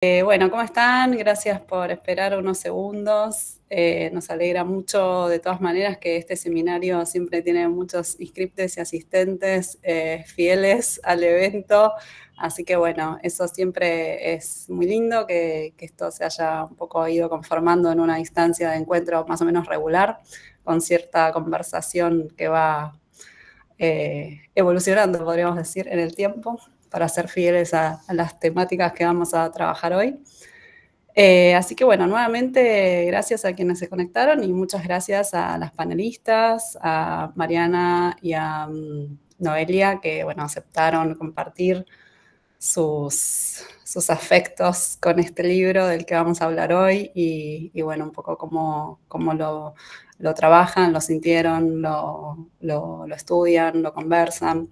Bueno, ¿cómo están? Gracias por esperar unos segundos. Nos alegra mucho, de todas maneras, que este seminario siempre tiene muchos inscriptos y asistentes fieles al evento. Así que bueno, eso siempre es muy lindo, que esto se haya un poco ido conformando en una instancia de encuentro más o menos regular, con cierta conversación que va evolucionando, podríamos decir, en el tiempo, para ser fieles a las temáticas que vamos a trabajar hoy. Así que bueno, nuevamente gracias a quienes se conectaron y muchas gracias a las panelistas, a Mariana y a Noelia, que bueno, aceptaron compartir sus afectos con este libro del que vamos a hablar hoy y bueno, un poco cómo lo trabajan, lo sintieron, lo estudian, lo conversan.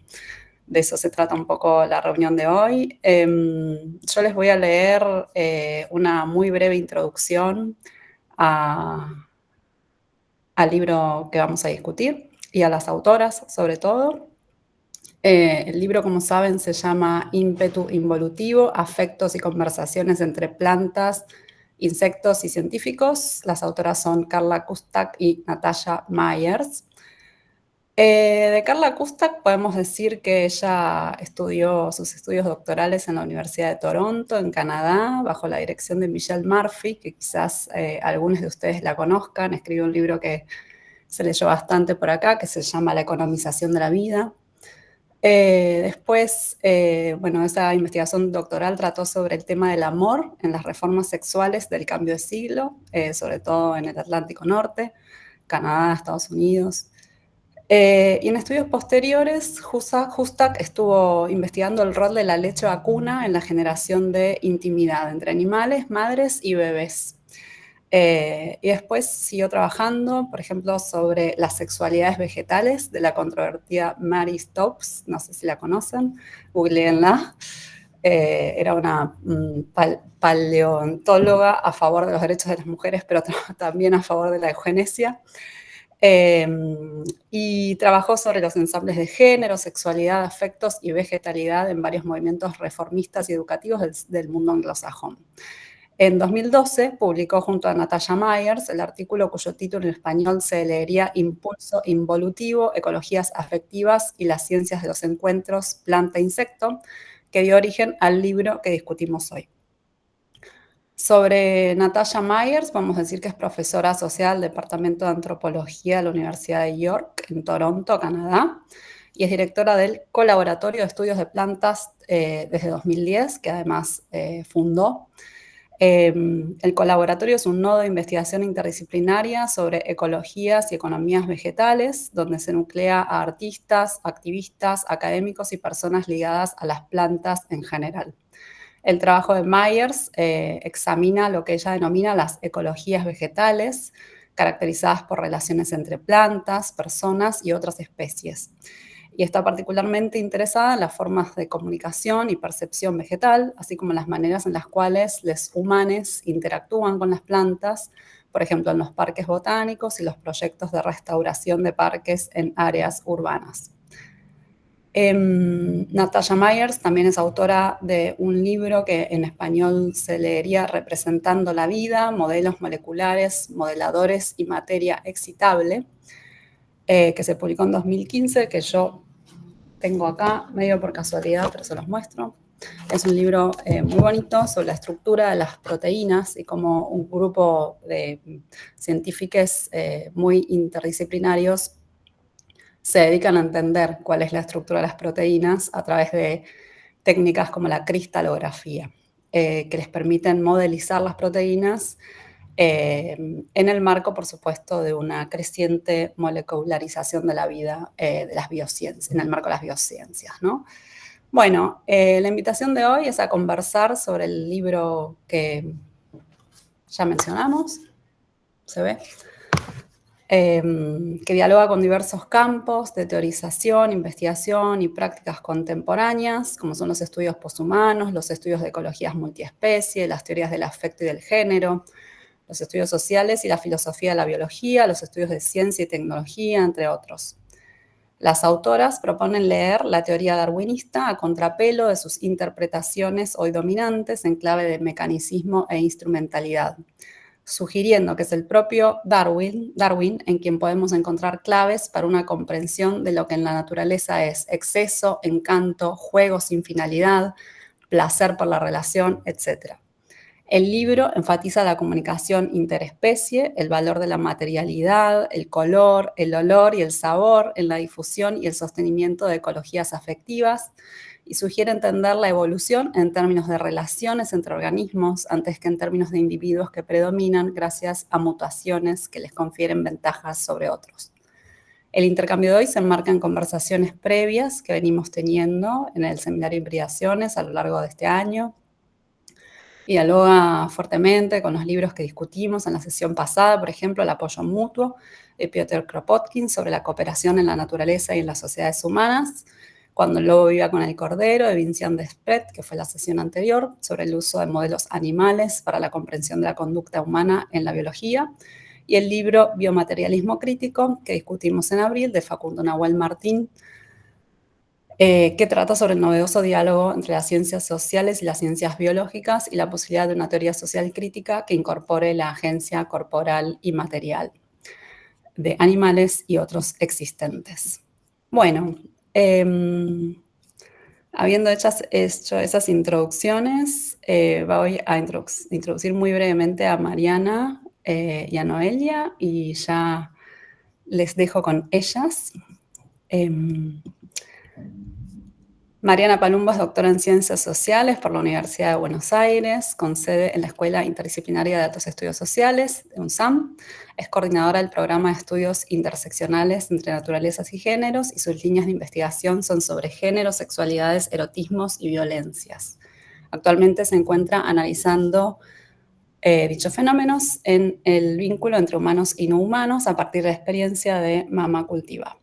De eso se trata un poco la reunión de hoy. Yo les voy a leer una muy breve introducción al libro que vamos a discutir y a las autoras, sobre todo. El libro, como saben, se llama Ímpetu Involutivo, Afectos y Conversaciones entre Plantas, Insectos y Científicos. Las autoras son Carla Kustak y Natalia Myers. De Carla Kustak podemos decir que ella estudió sus estudios doctorales en la Universidad de Toronto, en Canadá, bajo la dirección de Michelle Murphy, que quizás algunos de ustedes la conozcan. Escribió un libro que se leyó bastante por acá, que se llama La economización de la vida. Después, bueno, esa investigación doctoral trató sobre el tema del amor en las reformas sexuales del cambio de siglo, sobre todo en el Atlántico Norte, Canadá, Estados Unidos. Y en estudios posteriores, Hustak estuvo investigando el rol de la leche vacuna en la generación de intimidad entre animales, madres y bebés. Y después siguió trabajando, por ejemplo, sobre las sexualidades vegetales de la controvertida Mary Stopes, no sé si la conocen, googleenla. Era una paleontóloga a favor de los derechos de las mujeres, pero también a favor de la eugenesia. Y trabajó sobre los ensambles de género, sexualidad, afectos y vegetalidad en varios movimientos reformistas y educativos del mundo anglosajón. En 2012 publicó junto a Natalia Myers el artículo cuyo título en español se leería Impulso Involutivo, Ecologías Afectivas y las Ciencias de los Encuentros Planta-Insecto, que dio origen al libro que discutimos hoy. Sobre Natalia Myers, vamos a decir que es profesora asociada al Departamento de Antropología de la Universidad de York, en Toronto, Canadá, y es directora del Colaboratorio de Estudios de Plantas desde 2010, que además fundó. El colaboratorio es un nodo de investigación interdisciplinaria sobre ecologías y economías vegetales, donde se nuclea a artistas, activistas, académicos y personas ligadas a las plantas en general. El trabajo de Myers examina lo que ella denomina las ecologías vegetales, caracterizadas por relaciones entre plantas, personas y otras especies. Y está particularmente interesada en las formas de comunicación y percepción vegetal, así como las maneras en las cuales los humanos interactúan con las plantas, por ejemplo, en los parques botánicos y los proyectos de restauración de parques en áreas urbanas. Natalia Myers también es autora de un libro que en español se leería Representando la vida, modelos moleculares, modeladores y materia excitable, que se publicó en 2015, que yo tengo acá, medio por casualidad, pero se los muestro. Es un libro muy bonito sobre la estructura de las proteínas y cómo un grupo de científicos muy interdisciplinarios se dedican a entender cuál es la estructura de las proteínas a través de técnicas como la cristalografía, que les permiten modelizar las proteínas en el marco, por supuesto, de una creciente molecularización de la vida de las biociencias, en el marco de las biociencias, ¿no? Bueno, la invitación de hoy es a conversar sobre el libro que ya mencionamos, ¿se ve? Que dialoga con diversos campos de teorización, investigación y prácticas contemporáneas, como son los estudios posthumanos, los estudios de ecologías multiespecie, las teorías del afecto y del género, los estudios sociales y la filosofía de la biología, los estudios de ciencia y tecnología, entre otros. Las autoras proponen leer la teoría darwinista a contrapelo de sus interpretaciones hoy dominantes en clave de mecanicismo e instrumentalidad, sugiriendo que es el propio Darwin en quien podemos encontrar claves para una comprensión de lo que en la naturaleza es exceso, encanto, juego sin finalidad, placer por la relación, etc. El libro enfatiza la comunicación interespecie, el valor de la materialidad, el color, el olor y el sabor en la difusión y el sostenimiento de ecologías afectivas, y sugiere entender la evolución en términos de relaciones entre organismos antes que en términos de individuos que predominan gracias a mutaciones que les confieren ventajas sobre otros. El intercambio de hoy se enmarca en conversaciones previas que venimos teniendo en el seminario Hibridaciones a lo largo de este año. Dialoga fuertemente con los libros que discutimos en la sesión pasada, por ejemplo, El apoyo mutuo de Piotr Kropotkin sobre la cooperación en la naturaleza y en las sociedades humanas, Cuando el lobo vivía con el cordero de Vincent Desprez, que fue la sesión anterior, sobre el uso de modelos animales para la comprensión de la conducta humana en la biología, y el libro Biomaterialismo crítico, que discutimos en abril, de Facundo Nahuel Martín, que trata sobre el novedoso diálogo entre las ciencias sociales y las ciencias biológicas y la posibilidad de una teoría social crítica que incorpore la agencia corporal y material de animales y otros existentes. Bueno, habiendo hecho esas introducciones, voy a introducir muy brevemente a Mariana y a Noelia, y ya les dejo con ellas. Mariana Palumbo es doctora en Ciencias Sociales por la Universidad de Buenos Aires, con sede en la Escuela Interdisciplinaria de Altos Estudios Sociales, de UNSAM. Es coordinadora del programa de estudios interseccionales entre naturalezas y géneros, y sus líneas de investigación son sobre género, sexualidades, erotismos y violencias. Actualmente se encuentra analizando dichos fenómenos en el vínculo entre humanos y no humanos a partir de la experiencia de Mamá Cultiva.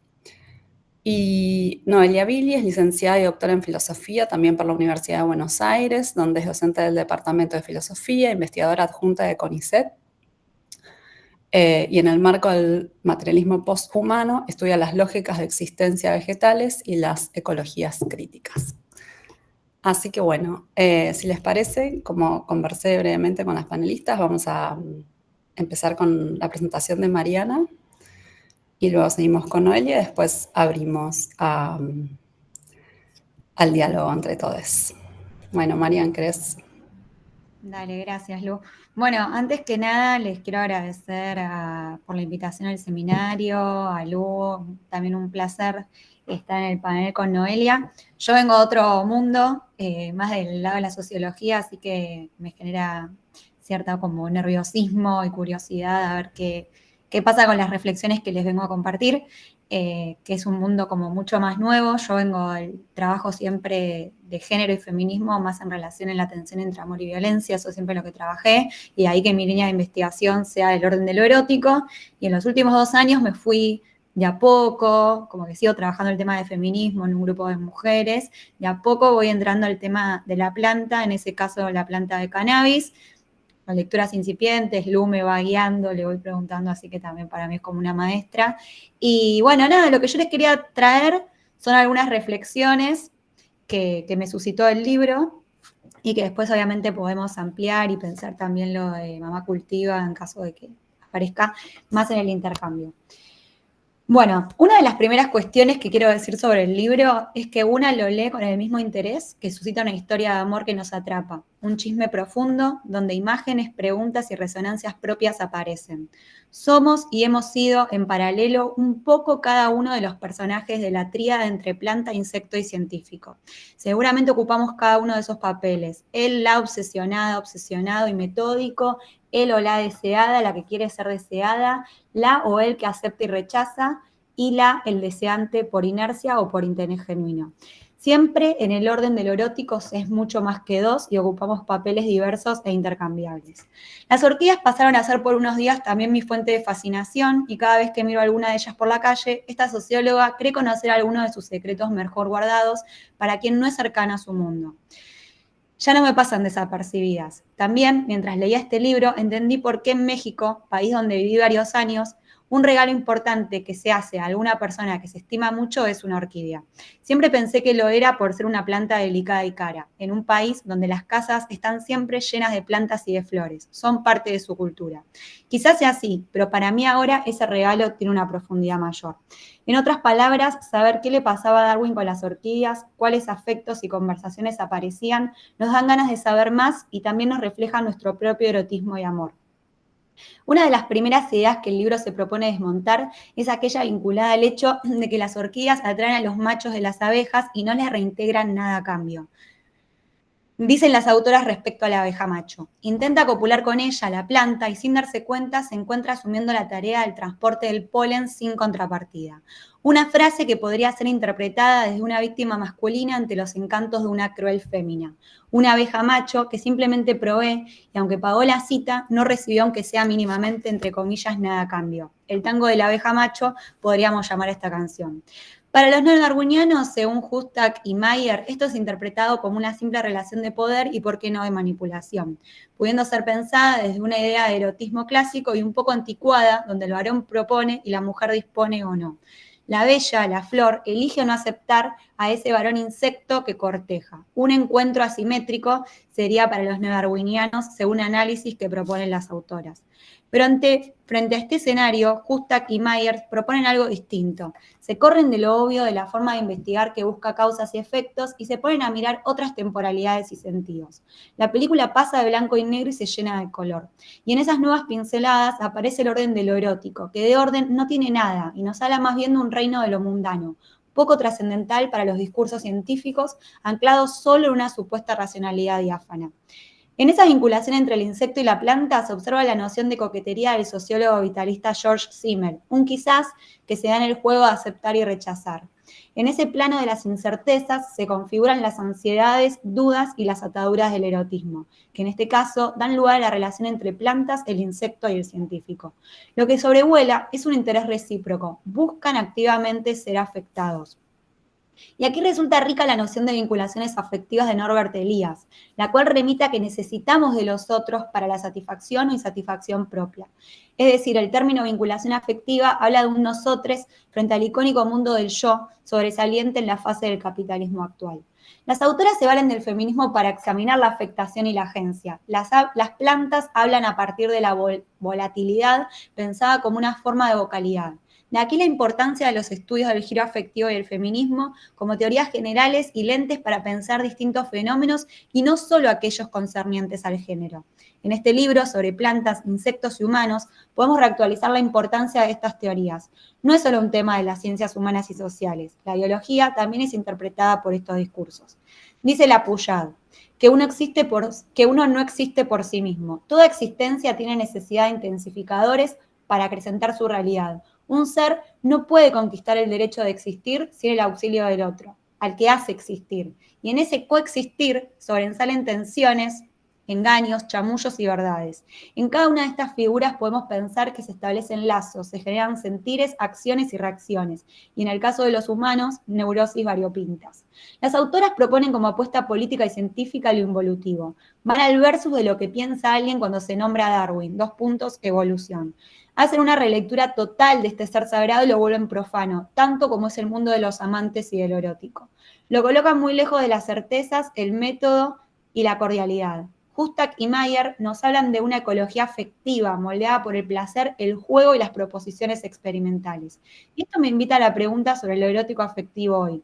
Y Noelia Billy es licenciada y doctora en Filosofía también por la Universidad de Buenos Aires, donde es docente del Departamento de Filosofía, investigadora adjunta de CONICET, y en el marco del materialismo posthumano estudia las lógicas de existencia vegetales y las ecologías críticas. Así que bueno, si les parece, como conversé brevemente con las panelistas, vamos a empezar con la presentación de Mariana. Y luego seguimos con Noelia y después abrimos al diálogo entre todos. Bueno, Marian, ¿querés? Dale, gracias, Lu. Bueno, antes que nada les quiero agradecer por la invitación al seminario, a Lu, también un placer estar en el panel con Noelia. Yo vengo de otro mundo, más del lado de la sociología, así que me genera cierta como nerviosismo y curiosidad a ver qué pasa con las reflexiones que les vengo a compartir. Que es un mundo como mucho más nuevo. Yo vengo del trabajo siempre de género y feminismo, más en relación en la tensión entre amor y violencia, eso siempre es lo que trabajé, y ahí que mi línea de investigación sea del orden de lo erótico, y en los últimos 2 años me fui de a poco, como que sigo trabajando el tema de feminismo en un grupo de mujeres, de a poco voy entrando al tema de la planta, en ese caso la planta de cannabis, con lecturas incipientes, Lu me va guiando, le voy preguntando, así que también para mí es como una maestra. Y bueno, nada, lo que yo les quería traer son algunas reflexiones que me suscitó el libro y que después obviamente podemos ampliar y pensar también lo de Mamá Cultiva en caso de que aparezca más en el intercambio. Bueno, una de las primeras cuestiones que quiero decir sobre el libro es que una lo lee con el mismo interés que suscita una historia de amor que nos atrapa, un chisme profundo donde imágenes, preguntas y resonancias propias aparecen. Somos y hemos sido en paralelo un poco cada uno de los personajes de la tríada entre planta, insecto y científico. Seguramente ocupamos cada uno de esos papeles. Él, la obsesionada, obsesionado y metódico, él o la deseada, la que quiere ser deseada, la o el que acepta y rechaza, y la, el deseante por inercia o por interés genuino. Siempre en el orden de lo erótico es mucho más que dos y ocupamos papeles diversos e intercambiables. Las orquídeas pasaron a ser por unos días también mi fuente de fascinación, y cada vez que miro alguna de ellas por la calle, esta socióloga cree conocer algunos de sus secretos mejor guardados para quien no es cercana a su mundo. Ya no me pasan desapercibidas. También, mientras leía este libro, entendí por qué en México, país donde viví varios años, Un regalo importante que se hace a alguna persona que se estima mucho es una orquídea. Siempre pensé que lo era por ser una planta delicada y cara, en un país donde las casas están siempre llenas de plantas y de flores, son parte de su cultura. Quizás sea así, pero para mí ahora ese regalo tiene una profundidad mayor. En otras palabras, saber qué le pasaba a Darwin con las orquídeas, cuáles afectos y conversaciones aparecían, nos dan ganas de saber más y también nos refleja nuestro propio erotismo y amor. Una de las primeras ideas que el libro se propone desmontar es aquella vinculada al hecho de que las orquídeas atraen a los machos de las abejas y no les reintegran nada a cambio. Dicen las autoras respecto a la abeja macho. Intenta copular con ella, la planta, y sin darse cuenta se encuentra asumiendo la tarea del transporte del polen sin contrapartida. Una frase que podría ser interpretada desde una víctima masculina ante los encantos de una cruel fémina. Una abeja macho que simplemente provee y aunque pagó la cita, no recibió aunque sea mínimamente, entre comillas, nada a cambio. El tango de la abeja macho podríamos llamar a esta canción. Para los neodarwinianos, según Hustak y Mayer, esto es interpretado como una simple relación de poder y, por qué no, de manipulación, pudiendo ser pensada desde una idea de erotismo clásico y un poco anticuada, donde el varón propone y la mujer dispone o no. La bella, la flor, elige o no aceptar a ese varón insecto que corteja. Un encuentro asimétrico sería para los neodarwinianos, según análisis que proponen las autoras. Pero frente a este escenario, Hustak y Myers proponen algo distinto. Se corren de lo obvio de la forma de investigar que busca causas y efectos y se ponen a mirar otras temporalidades y sentidos. La película pasa de blanco y negro y se llena de color. Y en esas nuevas pinceladas aparece el orden de lo erótico, que de orden no tiene nada y nos habla más bien de un reino de lo mundano, poco trascendental para los discursos científicos, anclados solo en una supuesta racionalidad diáfana. En esa vinculación entre el insecto y la planta se observa la noción de coquetería del sociólogo vitalista George Simmel, un quizás que se da en el juego de aceptar y rechazar. En ese plano de las incertezas se configuran las ansiedades, dudas y las ataduras del erotismo, que en este caso dan lugar a la relación entre plantas, el insecto y el científico. Lo que sobrevuela es un interés recíproco, buscan activamente ser afectados. Y aquí resulta rica la noción de vinculaciones afectivas de Norbert Elias, la cual remite a que necesitamos de los otros para la satisfacción o insatisfacción propia. Es decir, el término vinculación afectiva habla de un nosotres frente al icónico mundo del yo, sobresaliente en la fase del capitalismo actual. Las autoras se valen del feminismo para examinar la afectación y la agencia. Las plantas hablan a partir de la volatilidad pensada como una forma de vocalidad. De aquí la importancia de los estudios del giro afectivo y el feminismo como teorías generales y lentes para pensar distintos fenómenos y no solo aquellos concernientes al género. En este libro sobre plantas, insectos y humanos podemos reactualizar la importancia de estas teorías. No es solo un tema de las ciencias humanas y sociales, la biología también es interpretada por estos discursos. Dice la Puyad, que uno no existe por sí mismo. Toda existencia tiene necesidad de intensificadores para acrecentar su realidad. Un ser no puede conquistar el derecho de existir sin el auxilio del otro, al que hace existir. Y en ese coexistir sobresalen tensiones, engaños, chamullos y verdades. En cada una de estas figuras podemos pensar que se establecen lazos, se generan sentires, acciones y reacciones. Y en el caso de los humanos, neurosis variopintas. Las autoras proponen como apuesta política y científica lo involutivo. Van al versus de lo que piensa alguien cuando se nombra a Darwin. Evolución. Hacen una relectura total de este ser sagrado y lo vuelven profano, tanto como es el mundo de los amantes y de lo erótico. Lo colocan muy lejos de las certezas, el método y la cordialidad. Hustak y Mayer nos hablan de una ecología afectiva, moldeada por el placer, el juego y las proposiciones experimentales. Y esto me invita a la pregunta sobre lo erótico afectivo hoy.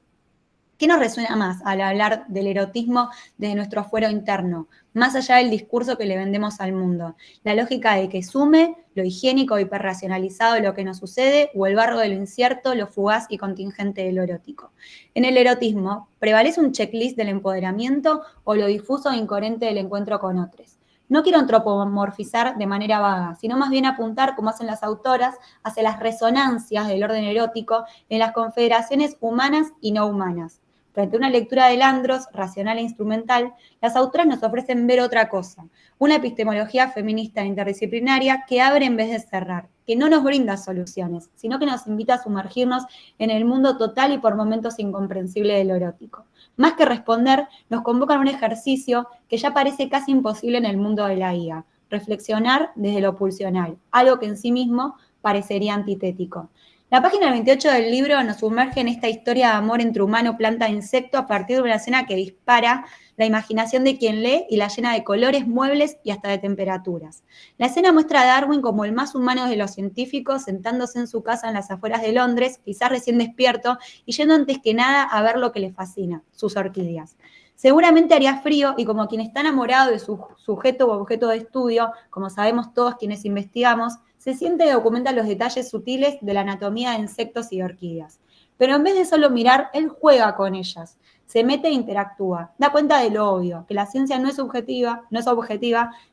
¿Qué nos resuena más al hablar del erotismo desde nuestro fuero interno, más allá del discurso que le vendemos al mundo? ¿La lógica de que sume, lo higiénico y hiperracionalizado de lo que nos sucede, o el barro de lo incierto, lo fugaz y contingente de lo erótico? En el erotismo, ¿prevalece un checklist del empoderamiento o lo difuso e incoherente del encuentro con otros? No quiero antropomorfizar de manera vaga, sino más bien apuntar, como hacen las autoras, hacia las resonancias del orden erótico en las confederaciones humanas y no humanas. Frente a una lectura del andros, racional e instrumental, las autoras nos ofrecen ver otra cosa, una epistemología feminista interdisciplinaria que abre en vez de cerrar, que no nos brinda soluciones, sino que nos invita a sumergirnos en el mundo total y por momentos incomprensible de lo erótico. Más que responder, nos convocan a un ejercicio que ya parece casi imposible en el mundo de la IA, reflexionar desde lo pulsional, algo que en sí mismo parecería antitético. La página 28 del libro nos sumerge en esta historia de amor entre humano, planta e insecto a partir de una escena que dispara la imaginación de quien lee y la llena de colores, muebles y hasta de temperaturas. La escena muestra a Darwin como el más humano de los científicos, sentándose en su casa en las afueras de Londres, quizás recién despierto, y yendo antes que nada a ver lo que le fascina, sus orquídeas. Seguramente haría frío y como quien está enamorado de su sujeto o objeto de estudio, como sabemos todos quienes investigamos, se siente y documenta los detalles sutiles de la anatomía de insectos y orquídeas. Pero en vez de solo mirar, él juega con ellas, se mete e interactúa, da cuenta de lo obvio, que la ciencia no es objetiva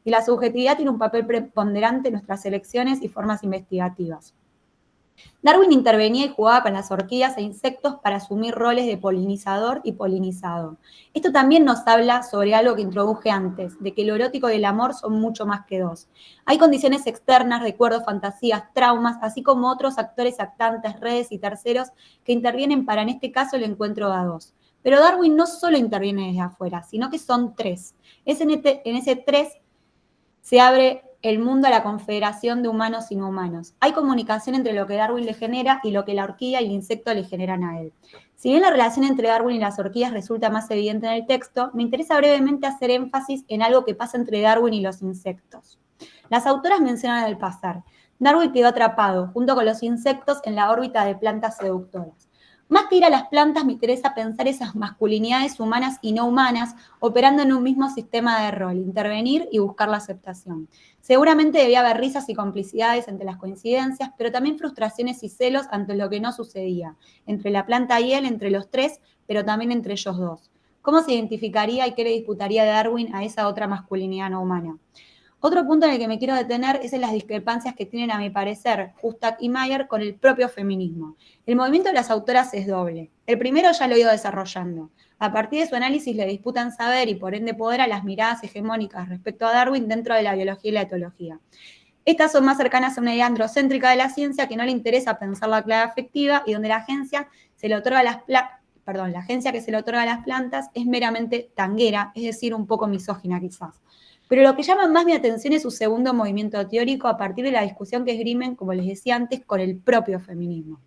y la subjetividad tiene un papel preponderante en nuestras elecciones y formas investigativas. Darwin intervenía y jugaba con las orquídeas e insectos para asumir roles de polinizador y polinizado. Esto también nos habla sobre algo que introduje antes, de que lo erótico y el amor son mucho más que dos. Hay condiciones externas, recuerdos, fantasías, traumas, así como otros actores actantes, redes y terceros que intervienen para, en este caso, el encuentro de a dos. Pero Darwin no solo interviene desde afuera, sino que son tres. En ese tres se abre el mundo a la confederación de humanos y no humanos. Hay comunicación entre lo que Darwin le genera y lo que la orquídea y el insecto le generan a él. Si bien la relación entre Darwin y las orquídeas resulta más evidente en el texto, me interesa brevemente hacer énfasis en algo que pasa entre Darwin y los insectos. Las autoras mencionan el pasar. Darwin quedó atrapado, junto con los insectos, en la órbita de plantas seductoras. Más que ir a las plantas, me interesa pensar esas masculinidades humanas y no humanas operando en un mismo sistema de rol, intervenir y buscar la aceptación. Seguramente debía haber risas y complicidades entre las coincidencias, pero también frustraciones y celos ante lo que no sucedía, entre la planta y él, entre los tres, pero también entre ellos dos. ¿Cómo se identificaría y qué le disputaría Darwin a esa otra masculinidad no humana? Otro punto en el que me quiero detener es en las discrepancias que tienen, a mi parecer, Hustak y Mayer con el propio feminismo. El movimiento de las autoras es doble. El primero ya lo he ido desarrollando. A partir de su análisis le disputan saber y por ende poder a las miradas hegemónicas respecto a Darwin dentro de la biología y la etología. Estas son más cercanas a una idea androcéntrica de la ciencia que no le interesa pensar la clave afectiva y donde la agencia se le otorga a la agencia que se le otorga a las plantas es meramente tanguera, es decir, un poco misógina quizás. Pero lo que llama más mi atención es su segundo movimiento teórico a partir de la discusión que esgrimen, como les decía antes, con el propio feminismo,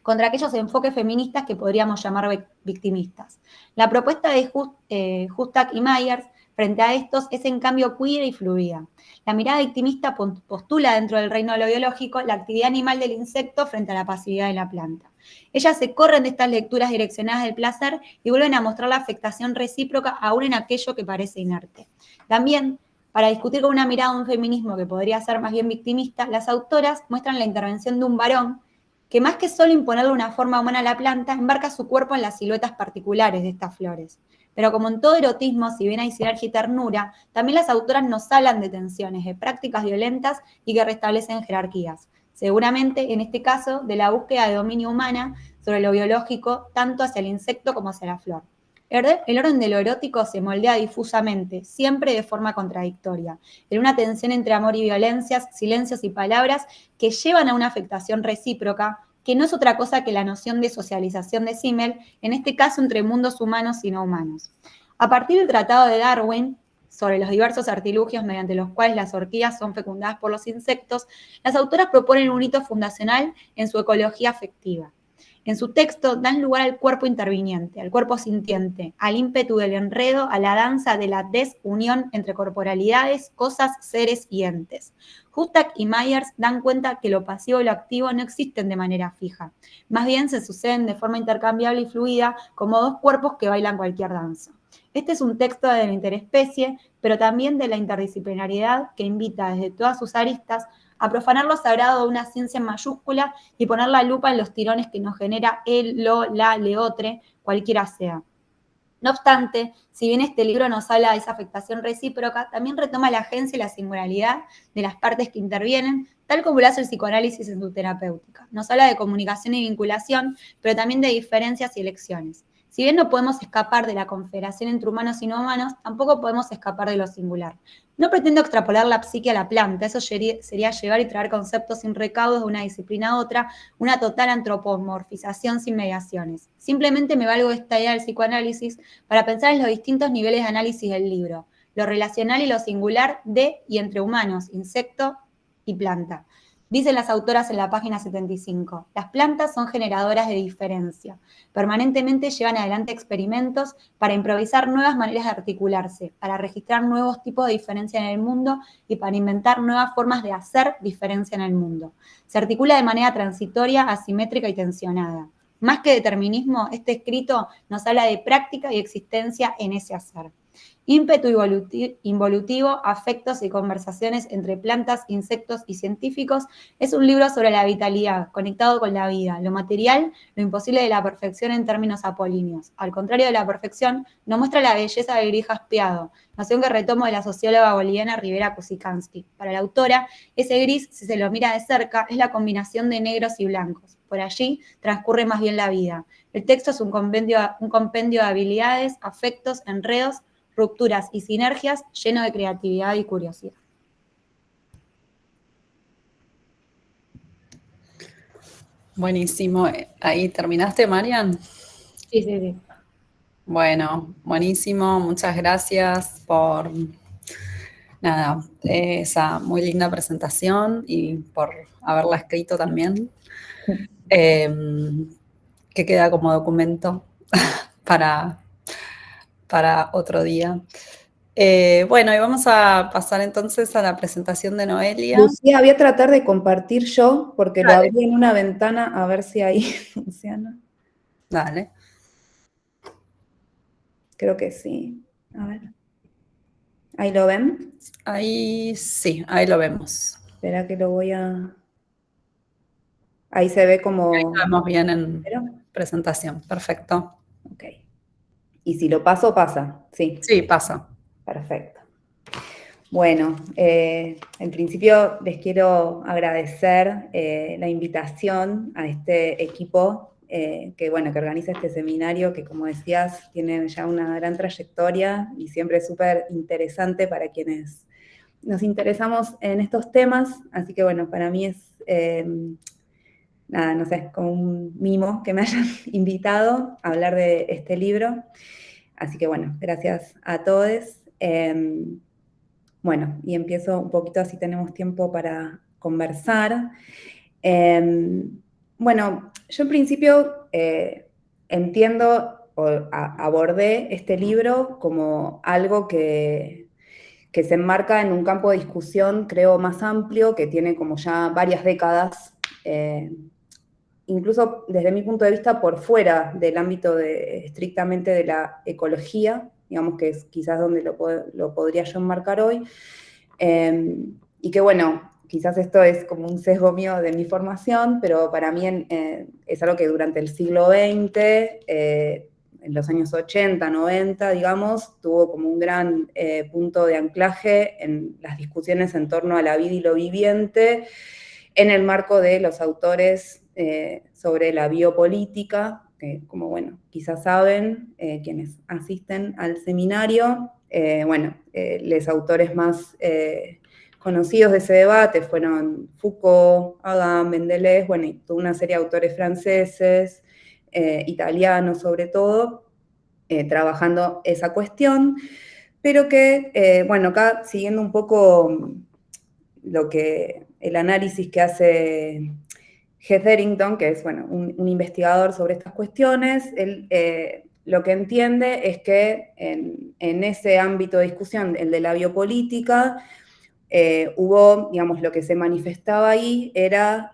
contra aquellos enfoques feministas que podríamos llamar victimistas. La propuesta de Hustak y Myers frente a estos es en cambio queer y fluida. La mirada victimista postula dentro del reino de lo biológico la actividad animal del insecto frente a la pasividad de la planta. Ellas se corren de estas lecturas direccionadas del placer y vuelven a mostrar la afectación recíproca aún en aquello que parece inerte. También, para discutir con una mirada un feminismo que podría ser más bien victimista, las autoras muestran la intervención de un varón que más que solo imponerle una forma humana a la planta, embarca su cuerpo en las siluetas particulares de estas flores. Pero como en todo erotismo, si bien hay sinergia y ternura, también las autoras nos hablan de tensiones, de prácticas violentas y que restablecen jerarquías. Seguramente, en este caso, de la búsqueda de dominio humana sobre lo biológico, tanto hacia el insecto como hacia la flor. El orden de lo erótico se moldea difusamente, siempre de forma contradictoria, en una tensión entre amor y violencias, silencios y palabras que llevan a una afectación recíproca, que no es otra cosa que la noción de socialización de Simmel, en este caso entre mundos humanos y no humanos. A partir del Tratado de Darwin, sobre los diversos artilugios mediante los cuales las orquídeas son fecundadas por los insectos, las autoras proponen un hito fundacional en su ecología afectiva. En su texto dan lugar al cuerpo interviniente, al cuerpo sintiente, al ímpetu del enredo, a la danza de la desunión entre corporalidades, cosas, seres y entes. Hustak y Myers dan cuenta que lo pasivo y lo activo no existen de manera fija. Más bien se suceden de forma intercambiable y fluida como dos cuerpos que bailan cualquier danza. Este es un texto de la interespecie, pero también de la interdisciplinariedad que invita desde todas sus aristas a profanar lo sagrado de una ciencia en mayúscula y poner la lupa en los tirones que nos genera el, lo, la, leotre, cualquiera sea. No obstante, si bien este libro nos habla de esa afectación recíproca, también retoma la agencia y la singularidad de las partes que intervienen, tal como lo hace el psicoanálisis en su terapéutica. Nos habla de comunicación y vinculación, pero también de diferencias y elecciones. Si bien no podemos escapar de la confederación entre humanos y no humanos, tampoco podemos escapar de lo singular. No pretendo extrapolar la psique a la planta, eso sería llevar y traer conceptos sin recaudos de una disciplina a otra, una total antropomorfización sin mediaciones. Simplemente me valgo de esta idea del psicoanálisis para pensar en los distintos niveles de análisis del libro, lo relacional y lo singular de y entre humanos, insecto y planta. Dicen las autoras en la página 75, las plantas son generadoras de diferencia. Permanentemente llevan adelante experimentos para improvisar nuevas maneras de articularse, para registrar nuevos tipos de diferencia en el mundo y para inventar nuevas formas de hacer diferencia en el mundo. Se articula de manera transitoria, asimétrica y tensionada. Más que determinismo, este escrito nos habla de práctica y existencia en ese hacer. Ímpetu involutivo, afectos y conversaciones entre plantas, insectos y científicos es un libro sobre la vitalidad, conectado con la vida, lo material, lo imposible de la perfección en términos apolíneos. Al contrario de la perfección, nos muestra la belleza del gris jaspeado, noción que retomo de la socióloga boliviana Rivera Kusikanski. Para la autora, ese gris, si se lo mira de cerca, es la combinación de negros y blancos. Por allí transcurre más bien la vida. El texto es un compendio de habilidades, afectos, enredos, rupturas y sinergias lleno de creatividad y curiosidad. Buenísimo. ¿Ahí terminaste, Marian? Sí, sí, sí. Bueno, buenísimo. Muchas gracias por nada, esa muy linda presentación y por haberla escrito también, que queda como documento para, para otro día. Bueno, y vamos a pasar entonces a la presentación de Noelia. Lucía, voy a tratar de compartir yo, porque lo Dale. abrí en una ventana, a ver si ahí funciona. Dale. Creo que sí. A ver. ¿Ahí lo ven? Ahí sí, ahí lo vemos. Espera que lo voy a... Ahí se ve como... Ahí lo vemos bien en presentación. Perfecto. Ok. Y si lo paso, pasa. Sí. Sí, pasa. Perfecto. Bueno, en principio les quiero agradecer la invitación a este equipo que organiza este seminario, que como decías, tiene ya una gran trayectoria y siempre es súper interesante para quienes nos interesamos en estos temas. Así que bueno, para mí es, nada, no sé, como un mimo que me hayan invitado a hablar de este libro. Así que bueno, gracias a todos. Bueno, y empiezo un poquito, así tenemos tiempo para conversar. Bueno, yo en principio entiendo o abordé este libro como algo que se enmarca en un campo de discusión, creo, más amplio, que tiene como ya varias décadas, incluso desde mi punto de vista por fuera del ámbito estrictamente de la ecología, digamos que es quizás donde lo podría yo enmarcar hoy, y que bueno, quizás esto es como un sesgo mío de mi formación, pero para mí es algo que durante el siglo XX, en los años 80, 90, digamos, tuvo como un gran punto de anclaje en las discusiones en torno a la vida y lo viviente, en el marco de los autores sobre la biopolítica, que como bueno, quizás saben quienes asisten al seminario, los autores más conocidos de ese debate fueron Foucault, Adam, Mendeley, bueno, y toda una serie de autores franceses, italianos sobre todo, trabajando esa cuestión, pero que, bueno, acá siguiendo un poco el análisis que hace Hetherington, que es bueno, un investigador sobre estas cuestiones, él lo que entiende es que en ese ámbito de discusión, el de la biopolítica, hubo, digamos, lo que se manifestaba ahí era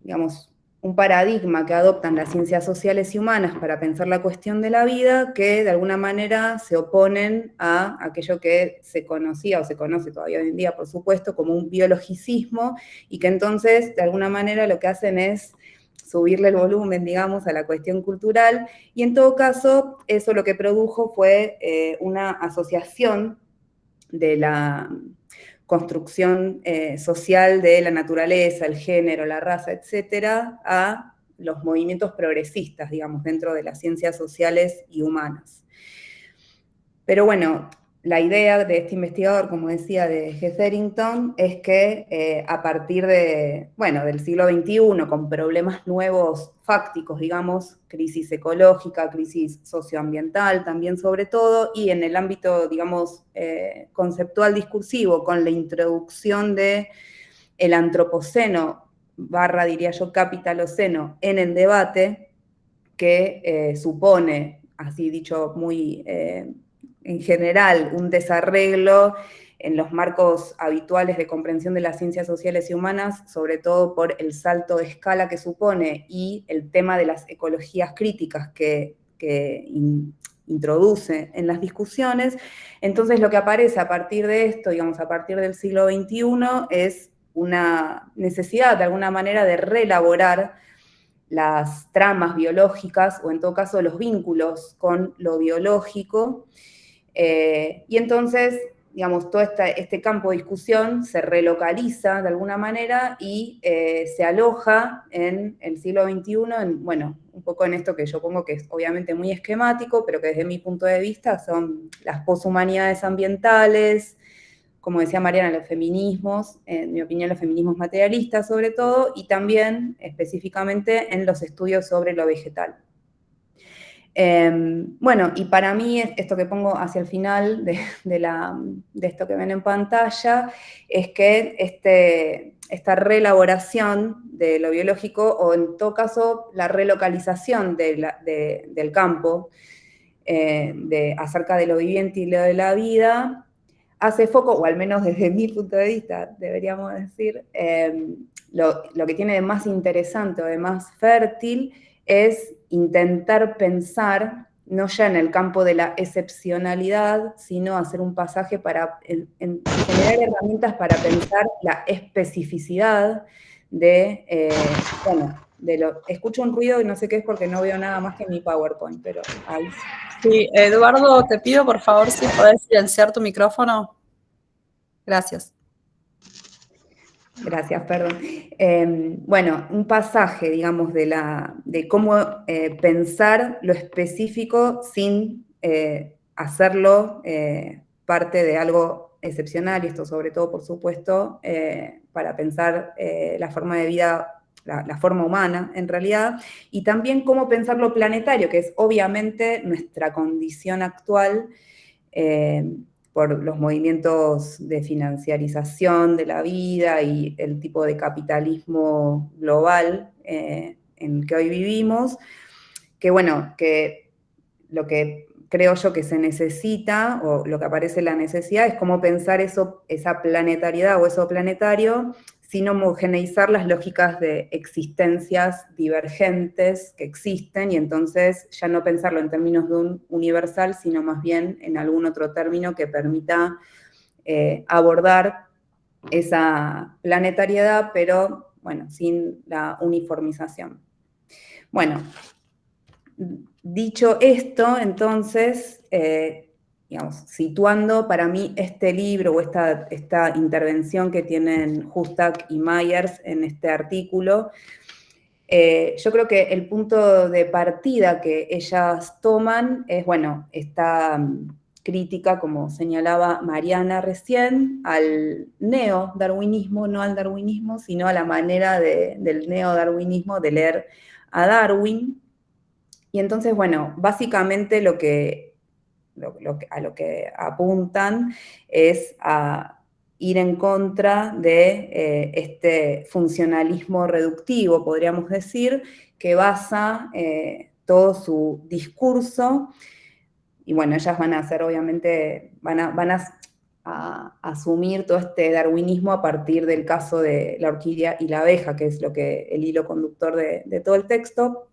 digamos, un paradigma que adoptan las ciencias sociales y humanas para pensar la cuestión de la vida, que de alguna manera se oponen a aquello que se conocía o se conoce todavía hoy en día, por supuesto, como un biologicismo, y que entonces de alguna manera lo que hacen es subirle el volumen, digamos, a la cuestión cultural, y en todo caso eso lo que produjo fue una asociación de la construcción social de la naturaleza, el género, la raza, etcétera, a los movimientos progresistas, digamos, dentro de las ciencias sociales y humanas. Pero bueno, la idea de este investigador, como decía, de Hetherington, es que a partir de, bueno, del siglo XXI, con problemas nuevos fácticos, digamos, crisis ecológica, crisis socioambiental también sobre todo, y en el ámbito, digamos, conceptual discursivo, con la introducción de el antropoceno, diría yo, capitaloceno, en el debate, que supone, así dicho muy en general, un desarreglo en los marcos habituales de comprensión de las ciencias sociales y humanas, sobre todo por el salto de escala que supone y el tema de las ecologías críticas que introduce en las discusiones. Entonces lo que aparece a partir de esto, digamos, a partir del siglo XXI, es una necesidad de alguna manera de reelaborar las tramas biológicas, o en todo caso los vínculos con lo biológico, y entonces, digamos, todo este campo de discusión se relocaliza de alguna manera y se aloja en el siglo XXI, bueno, un poco en esto que yo pongo que es obviamente muy esquemático, pero que desde mi punto de vista son las poshumanidades ambientales, como decía Mariana, los feminismos, en mi opinión los feminismos materialistas sobre todo, y también específicamente en los estudios sobre lo vegetal. Bueno, y para mí esto que pongo hacia el final de esto que ven en pantalla es que esta reelaboración de lo biológico, o en todo caso la relocalización del campo acerca de lo viviente y lo de la vida, hace foco, o al menos desde mi punto de vista, deberíamos decir, lo que tiene de más interesante o de más fértil es intentar pensar, no ya en el campo de la excepcionalidad, sino hacer un pasaje para generar herramientas para pensar la especificidad escucho un ruido y no sé qué es porque no veo nada más que mi PowerPoint, pero ahí sí. Sí, Eduardo, te pido por favor si podés silenciar tu micrófono. Gracias. Gracias, perdón. Bueno, un pasaje, digamos, de cómo pensar lo específico sin hacerlo parte de algo excepcional, y esto sobre todo, por supuesto, para pensar la forma de vida, la forma humana, en realidad, y también cómo pensar lo planetario, que es obviamente nuestra condición actual, por los movimientos de financiarización de la vida y el tipo de capitalismo global en el que hoy vivimos, que bueno, que lo que creo yo que se necesita, o lo que aparece la necesidad, es cómo pensar esa planetariedad o eso planetario sin homogeneizar las lógicas de existencias divergentes que existen, y entonces ya no pensarlo en términos de un universal, sino más bien en algún otro término que permita abordar esa planetariedad, pero bueno, sin la uniformización. Bueno, dicho esto, entonces, digamos, situando para mí este libro o esta intervención que tienen Hustak y Myers en este artículo, yo creo que el punto de partida que ellas toman es, bueno, esta crítica, como señalaba Mariana recién, al neodarwinismo, no al darwinismo, sino a la manera del neodarwinismo de leer a Darwin. Y entonces, bueno, básicamente a lo que apuntan es a ir en contra de este funcionalismo reductivo, podríamos decir, que basa todo su discurso, y bueno, ellas van a hacer, obviamente, van a asumir todo este darwinismo a partir del caso de la orquídea y la abeja, que es el hilo conductor de todo el texto,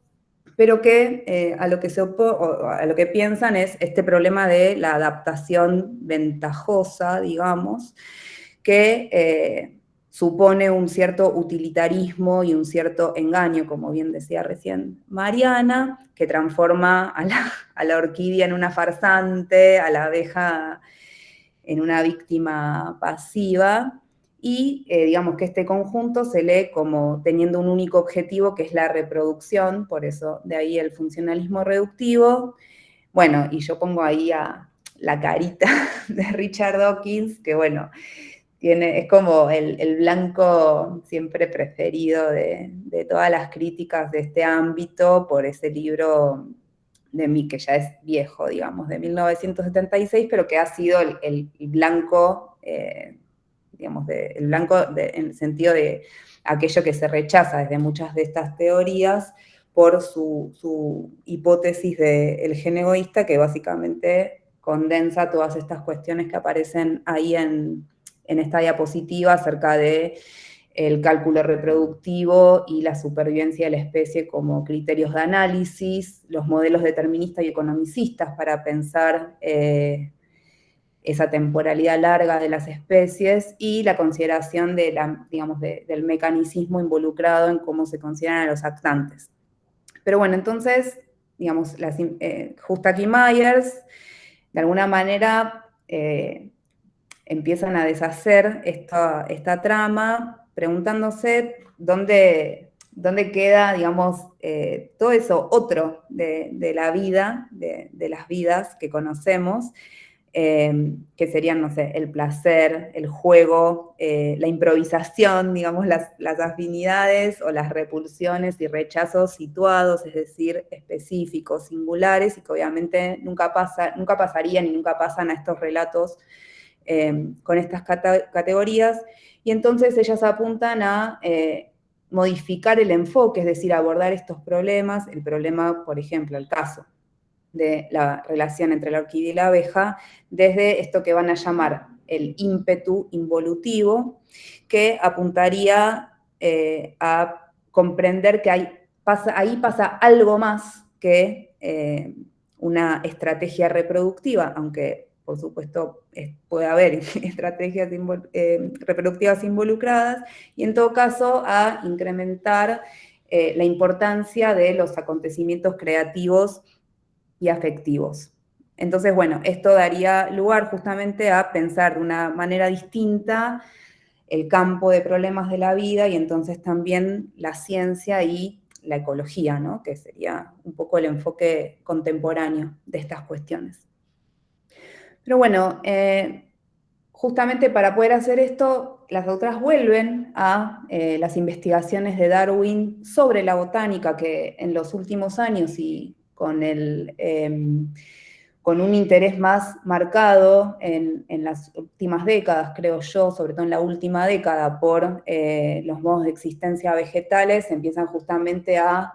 pero que a lo que piensan es este problema de la adaptación ventajosa, digamos, que supone un cierto utilitarismo y un cierto engaño, como bien decía recién Mariana, que transforma a la orquídea en una farsante, a la abeja en una víctima pasiva, y digamos que este conjunto se lee como teniendo un único objetivo, que es la reproducción, por eso de ahí el funcionalismo reductivo. Bueno, y yo pongo ahí la carita de Richard Dawkins, que bueno, es como el blanco siempre preferido de todas las críticas de este ámbito por ese libro que ya es viejo, digamos, de 1976, pero que ha sido el blanco, digamos, el blanco en el sentido de aquello que se rechaza desde muchas de estas teorías por su hipótesis del gen egoísta, que básicamente condensa todas estas cuestiones que aparecen ahí en esta diapositiva acerca de el cálculo reproductivo y la supervivencia de la especie como criterios de análisis, los modelos deterministas y economicistas para pensar esa temporalidad larga de las especies y la consideración del mecanismo involucrado en cómo se consideran a los actantes. Pero bueno, entonces, digamos, Hustack y Myers, de alguna manera, empiezan a deshacer esta trama, preguntándose dónde queda, digamos, todo eso otro de la vida, de las vidas que conocemos, que serían, no sé, el placer, el juego, la improvisación, digamos, las afinidades o las repulsiones y rechazos situados, es decir, específicos, singulares, y que obviamente nunca pasarían y nunca pasan a estos relatos con estas categorías, y entonces ellas apuntan a modificar el enfoque, es decir, abordar estos problemas, el problema, por ejemplo, el caso de la relación entre la orquídea y la abeja, desde esto que van a llamar el ímpetu involutivo, que apuntaría a comprender que ahí pasa algo más que una estrategia reproductiva, aunque por supuesto puede haber estrategias reproductivas involucradas, y en todo caso a incrementar la importancia de los acontecimientos creativos y afectivos. Entonces, bueno, esto daría lugar justamente a pensar de una manera distinta el campo de problemas de la vida y entonces también la ciencia y la ecología, ¿no? Que sería un poco el enfoque contemporáneo de estas cuestiones. Pero bueno, justamente para poder hacer esto, las autoras vuelven a las investigaciones de Darwin sobre la botánica, que en los últimos años y con un interés más marcado en las últimas décadas, creo yo, sobre todo en la última década, por los modos de existencia vegetales, empiezan justamente a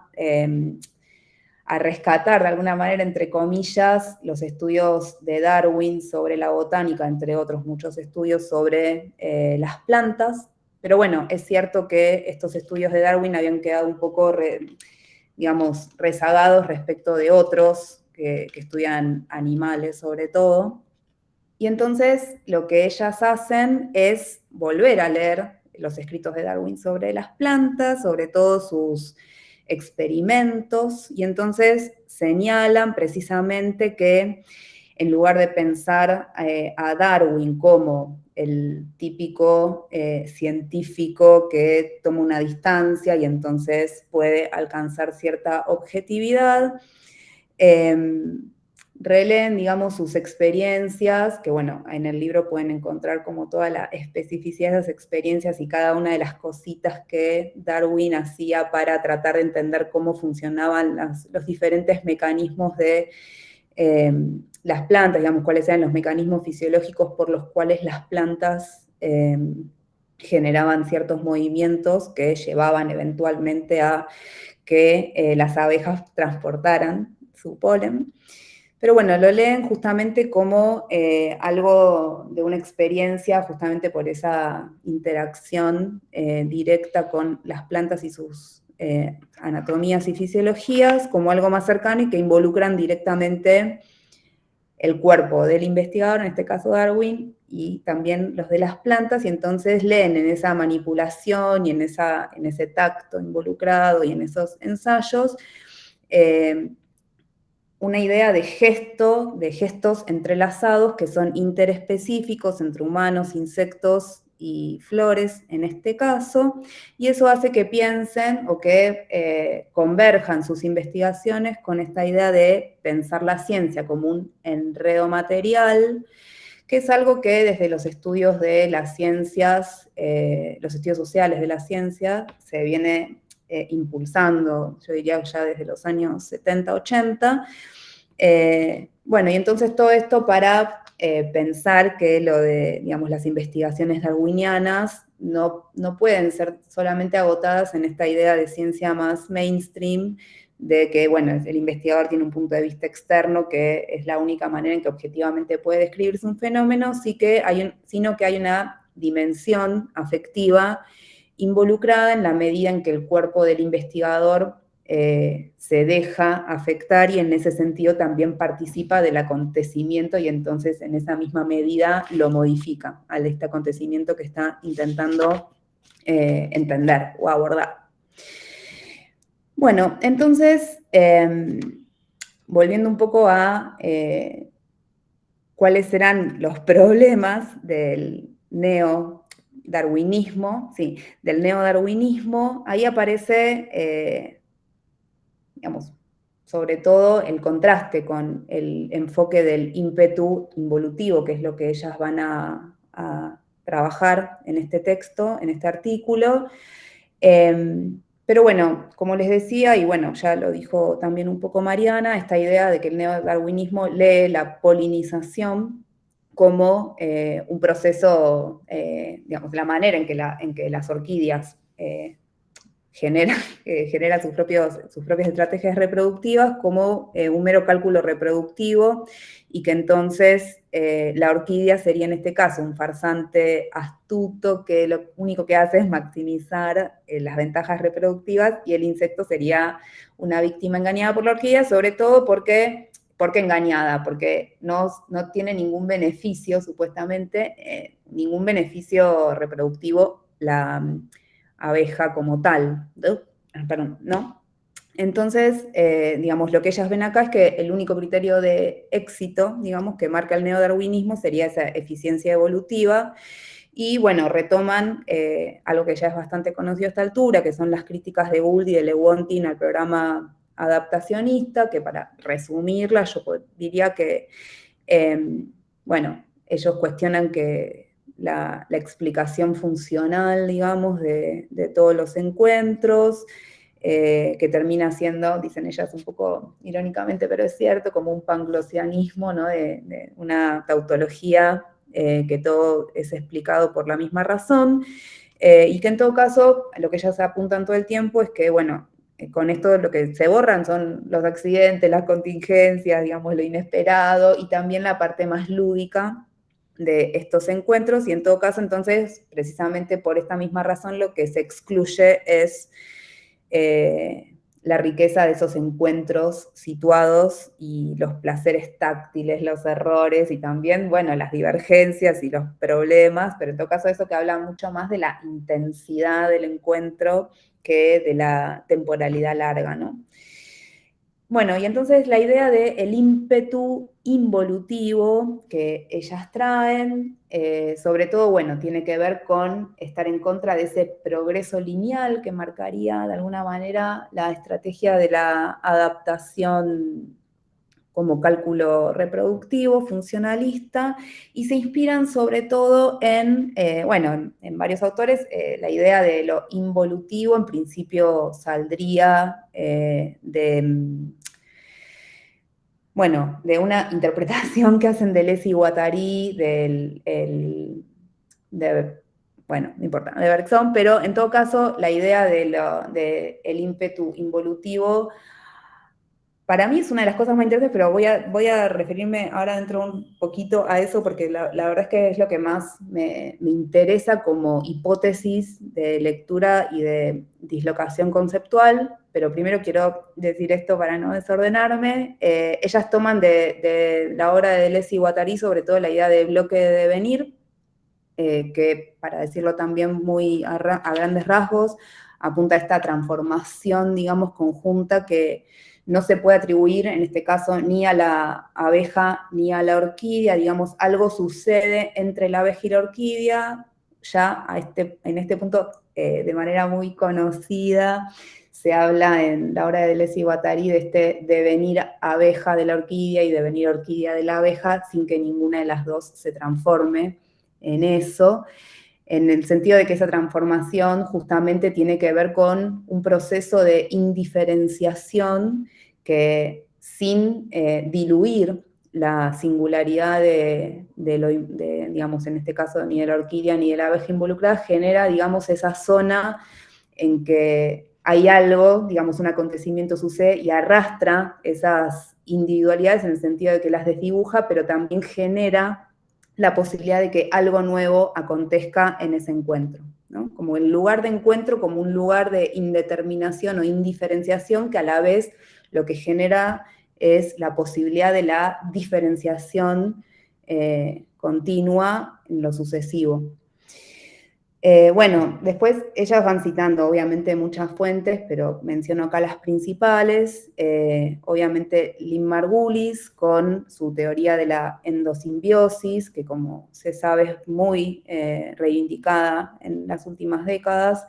rescatar de alguna manera, entre comillas, los estudios de Darwin sobre la botánica, entre otros muchos estudios sobre las plantas. Pero bueno, es cierto que estos estudios de Darwin habían quedado un poco, digamos, rezagados respecto de otros que estudian animales sobre todo. Y entonces lo que ellas hacen es volver a leer los escritos de Darwin sobre las plantas, sobre todo sus experimentos, y entonces señalan precisamente que en lugar de pensar a Darwin como el típico científico que toma una distancia y entonces puede alcanzar cierta objetividad, releen, digamos, sus experiencias, que bueno, en el libro pueden encontrar como toda la especificidad de esas experiencias y cada una de las cositas que Darwin hacía para tratar de entender cómo funcionaban los diferentes mecanismos de las plantas, digamos, cuáles eran los mecanismos fisiológicos por los cuales las plantas generaban ciertos movimientos que llevaban eventualmente a que las abejas transportaran su polen. Pero bueno, lo leen justamente como algo de una experiencia, justamente por esa interacción directa con las plantas y sus anatomías y fisiologías, como algo más cercano y que involucran directamente el cuerpo del investigador, en este caso Darwin, y también los de las plantas, y entonces leen en esa manipulación y en ese tacto involucrado y en esos ensayos, una idea de gestos entrelazados que son interespecíficos entre humanos, insectos y flores en este caso, y eso hace que piensen o que converjan sus investigaciones con esta idea de pensar la ciencia como un enredo material, que es algo que desde los estudios de las ciencias, los estudios sociales de la ciencia, se viene impulsando, yo diría ya desde los años 70, 80. Bueno, y entonces todo esto para pensar que lo de, digamos, las investigaciones darwinianas no pueden ser solamente agotadas en esta idea de ciencia más mainstream, de que, bueno, el investigador tiene un punto de vista externo que es la única manera en que objetivamente puede describirse un fenómeno, sino que hay una dimensión afectiva involucrada en la medida en que el cuerpo del investigador se deja afectar y en ese sentido también participa del acontecimiento y entonces en esa misma medida lo modifica a este acontecimiento que está intentando entender o abordar. Bueno, entonces, volviendo un poco a cuáles serán los problemas del neodarwinismo, ahí aparece, digamos, sobre todo el contraste con el enfoque del ímpetu involutivo, que es lo que ellas van a trabajar en este texto, en este artículo. Pero bueno, como les decía, y bueno, ya lo dijo también un poco Mariana, esta idea de que el neodarwinismo lee la polinización como un proceso, digamos, la manera en que las orquídeas generan sus propias estrategias reproductivas como un mero cálculo reproductivo, y que entonces la orquídea sería en este caso un farsante astuto que lo único que hace es maximizar las ventajas reproductivas, y el insecto sería una víctima engañada por la orquídea, sobre todo porque engañada, porque no tiene ningún beneficio, supuestamente, ningún beneficio reproductivo la abeja como tal, ¿no? Entonces, digamos, lo que ellas ven acá es que el único criterio de éxito, digamos, que marca el neodarwinismo sería esa eficiencia evolutiva, y bueno, retoman algo que ya es bastante conocido a esta altura, que son las críticas de Gould y de Lewontin al programa adaptacionista, que para resumirla, yo diría que, bueno, ellos cuestionan que la explicación funcional, digamos, de todos los encuentros, que termina siendo, dicen ellas un poco irónicamente, pero es cierto, como un panglosianismo, ¿no? de una tautología que todo es explicado por la misma razón, y que en todo caso, lo que ellas apuntan todo el tiempo es que, bueno, con esto lo que se borran son los accidentes, las contingencias, digamos, lo inesperado, y también la parte más lúdica de estos encuentros, y en todo caso, entonces, precisamente por esta misma razón, lo que se excluye es la riqueza de esos encuentros situados y los placeres táctiles, los errores y también, bueno, las divergencias y los problemas, pero en todo caso eso que habla mucho más de la intensidad del encuentro que de la temporalidad larga, ¿no? Bueno, y entonces la idea del ímpetu involutivo que ellas traen, sobre todo, bueno, tiene que ver con estar en contra de ese progreso lineal que marcaría de alguna manera la estrategia de la adaptación como cálculo reproductivo, funcionalista, y se inspiran sobre todo en, bueno, en varios autores, la idea de lo involutivo en principio saldría bueno, de una interpretación que hacen de Deleuze y Guattari, bueno, no importa, de Bergson, pero en todo caso la idea del ímpetu involutivo para mí es una de las cosas más interesantes, pero voy a referirme ahora dentro un poquito a eso, porque la verdad es que es lo que más me interesa como hipótesis de lectura y de dislocación conceptual, pero primero quiero decir esto para no desordenarme. Ellas toman de la obra de Deleuze y Guattari sobre todo la idea de bloque de devenir, que para decirlo también muy a grandes rasgos, apunta a esta transformación, digamos, conjunta que no se puede atribuir, en este caso, ni a la abeja ni a la orquídea, digamos, algo sucede entre la abeja y la orquídea, ya en este punto, de manera muy conocida, se habla en la obra de Deleuze y Guattari de este devenir abeja de la orquídea y devenir orquídea de la abeja, sin que ninguna de las dos se transforme en eso, en el sentido de que esa transformación justamente tiene que ver con un proceso de indiferenciación que, sin diluir la singularidad digamos, en este caso, ni de la orquídea ni de la abeja involucrada, genera, digamos, esa zona en que hay algo, digamos, un acontecimiento sucede y arrastra esas individualidades en el sentido de que las desdibuja, pero también genera la posibilidad de que algo nuevo acontezca en ese encuentro, ¿no? Como el lugar de encuentro, como un lugar de indeterminación o indiferenciación que a la vez lo que genera es la posibilidad de la diferenciación continua en lo sucesivo. Bueno, después ellas van citando obviamente muchas fuentes, pero menciono acá las principales. Obviamente Lynn Margulis con su teoría de la endosimbiosis, que como se sabe es muy reivindicada en las últimas décadas,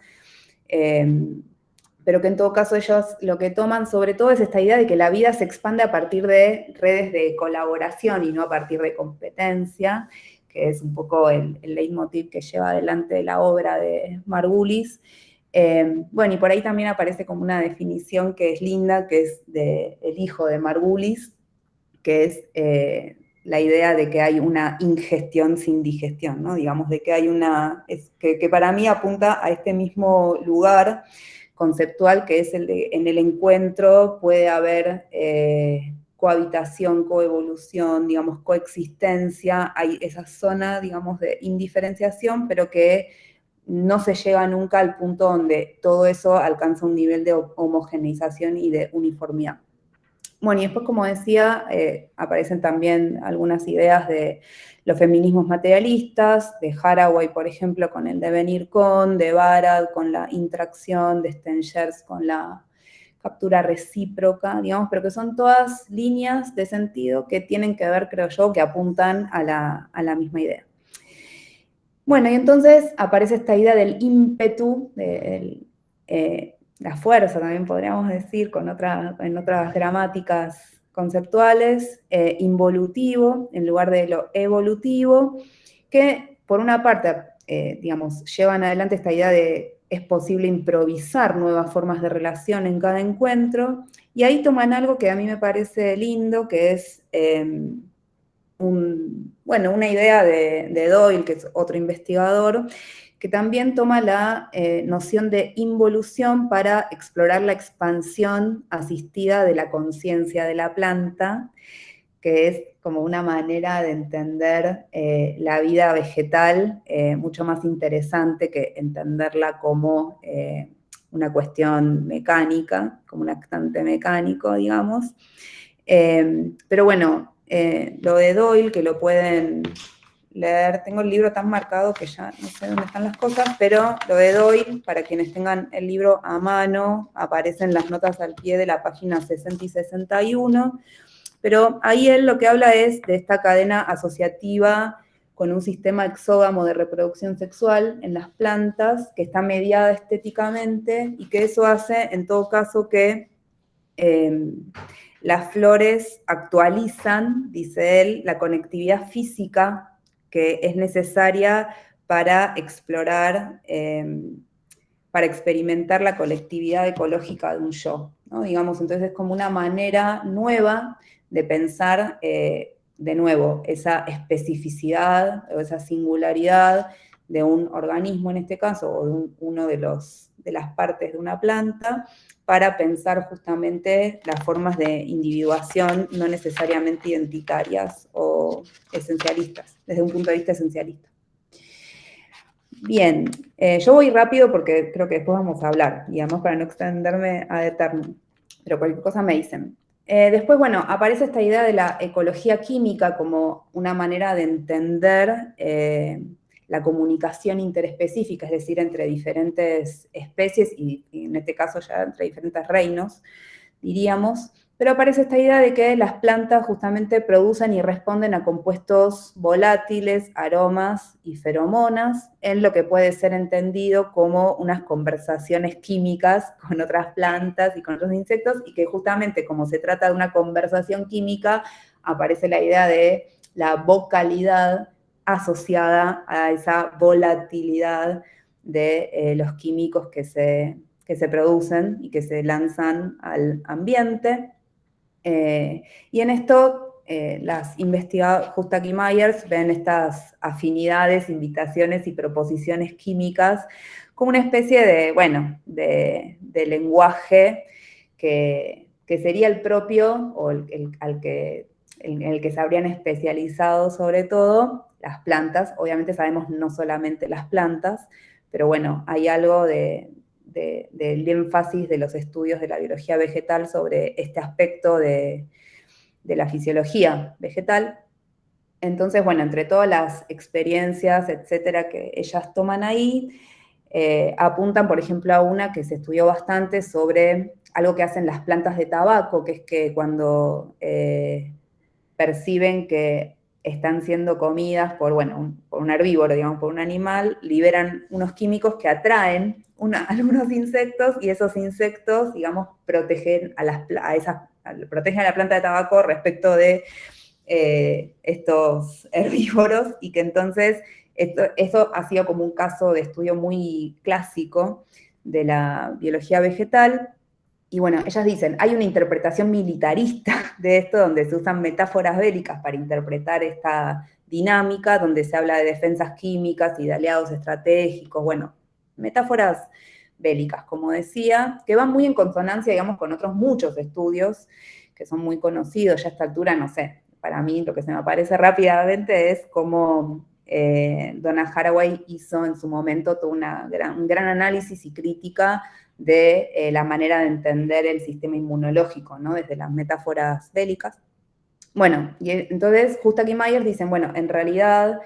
pero que en todo caso ellos lo que toman sobre todo es esta idea de que la vida se expande a partir de redes de colaboración y no a partir de competencia, que es un poco el leitmotiv que lleva adelante la obra de Margulis. Bueno, y por ahí también aparece como una definición que es linda, que es del hijo de Margulis, que es la idea de que hay una ingestión sin digestión, ¿no? Digamos, de que hay que para mí apunta a este mismo lugar conceptual, que es el de, en el encuentro puede haber cohabitación, coevolución, digamos, coexistencia, hay esa zona, digamos, de indiferenciación, pero que no se llega nunca al punto donde todo eso alcanza un nivel de homogeneización y de uniformidad. Bueno, y después, como decía, aparecen también algunas ideas de los feminismos materialistas, de Haraway, por ejemplo, con el devenir con, de Barad con la interacción, de Stengers con la captura recíproca, digamos, pero que son todas líneas de sentido que tienen que ver, creo yo, que apuntan a la misma idea. Bueno, y entonces aparece esta idea del ímpetu, la fuerza también podríamos decir, en otras gramáticas conceptuales, involutivo en lugar de lo evolutivo, que por una parte, digamos, llevan adelante esta idea de es posible improvisar nuevas formas de relación en cada encuentro, y ahí toman algo que a mí me parece lindo, que es una idea de Doyle, que es otro investigador, que también toma la noción de involución para explorar la expansión asistida de la conciencia de la planta, que es como una manera de entender la vida vegetal mucho más interesante que entenderla como una cuestión mecánica, como un actante mecánico, digamos. Pero bueno, lo de Doyle, que lo pueden leer, tengo el libro tan marcado que ya no sé dónde están las cosas, pero lo de Doyle, para quienes tengan el libro a mano, aparecen las notas al pie de la página 60 y 61, pero ahí él lo que habla es de esta cadena asociativa con un sistema exógamo de reproducción sexual en las plantas, que está mediada estéticamente, y que eso hace, en todo caso, que las flores actualizan, dice él, la conectividad física que es necesaria para explorar, para experimentar la colectividad ecológica de un yo, ¿no? Digamos, entonces es como una manera nueva de pensar, de nuevo, esa especificidad o esa singularidad de un organismo en este caso, o de uno de las partes de una planta, para pensar justamente las formas de individuación no necesariamente identitarias o esencialistas, desde un punto de vista esencialista. Bien, yo voy rápido porque creo que después vamos a hablar, y además para no extenderme ad eternum, pero cualquier cosa me dicen. Después, bueno, aparece esta idea de la ecología química como una manera de entender la comunicación interespecífica, es decir, entre diferentes especies y en este caso ya entre diferentes reinos, diríamos, Pero aparece esta idea de que las plantas justamente producen y responden a compuestos volátiles, aromas y feromonas, en lo que puede ser entendido como unas conversaciones químicas con otras plantas y con otros insectos, y que justamente como se trata de una conversación química, aparece la idea de la vocalidad asociada a esa volatilidad de los químicos que se producen y que se lanzan al ambiente. Y en esto, las investigadoras, Hustak y Myers, ven estas afinidades, invitaciones y proposiciones químicas como una especie de, bueno, de lenguaje que sería el propio, o en el que se habrían especializado sobre todo las plantas. Obviamente sabemos no solamente las plantas, pero bueno, hay algo del énfasis de los estudios de la biología vegetal sobre este aspecto de la fisiología vegetal. Entonces, bueno, entre todas las experiencias, etcétera, que ellas toman ahí, apuntan, por ejemplo, a una que se estudió bastante sobre algo que hacen las plantas de tabaco, que es que cuando perciben que están siendo comidas por, bueno, por un herbívoro, digamos, por un animal, liberan unos químicos que atraen algunos insectos, y esos insectos, digamos, protegen a la planta de tabaco respecto de estos herbívoros, y que entonces eso ha sido como un caso de estudio muy clásico de la biología vegetal. Y bueno, ellas dicen, hay una interpretación militarista de esto, donde se usan metáforas bélicas para interpretar esta dinámica, donde se habla de defensas químicas y de aliados estratégicos, bueno, metáforas bélicas, como decía, que van muy en consonancia, digamos, con otros muchos estudios que son muy conocidos. Ya a esta altura, no sé, para mí lo que se me aparece rápidamente es cómo Donna Haraway hizo en su momento todo un gran análisis y crítica de la manera de entender el sistema inmunológico, ¿no? Desde las metáforas bélicas. Bueno, y entonces Hustak y Myers dicen, bueno, en realidad,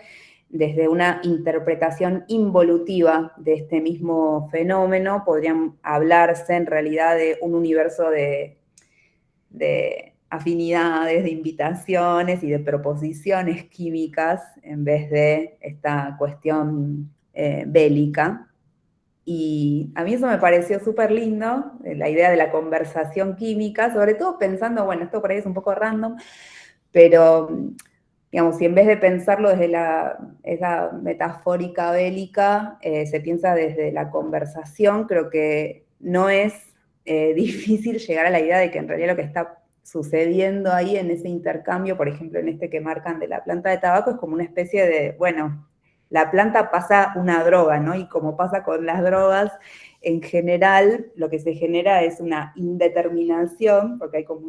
desde una interpretación involutiva de este mismo fenómeno, podrían hablarse en realidad de un universo de afinidades, de invitaciones y de proposiciones químicas, en vez de esta cuestión bélica. Y a mí eso me pareció súper lindo, la idea de la conversación química, sobre todo pensando, bueno, esto por ahí es un poco random, pero, digamos, si en vez de pensarlo desde esa metafórica bélica, se piensa desde la conversación, creo que no es difícil llegar a la idea de que en realidad lo que está sucediendo ahí en ese intercambio, por ejemplo, en este que marcan de la planta de tabaco, es como una especie de, bueno, la planta pasa una droga, ¿no? Y como pasa con las drogas, en general, lo que se genera es una indeterminación, porque hay como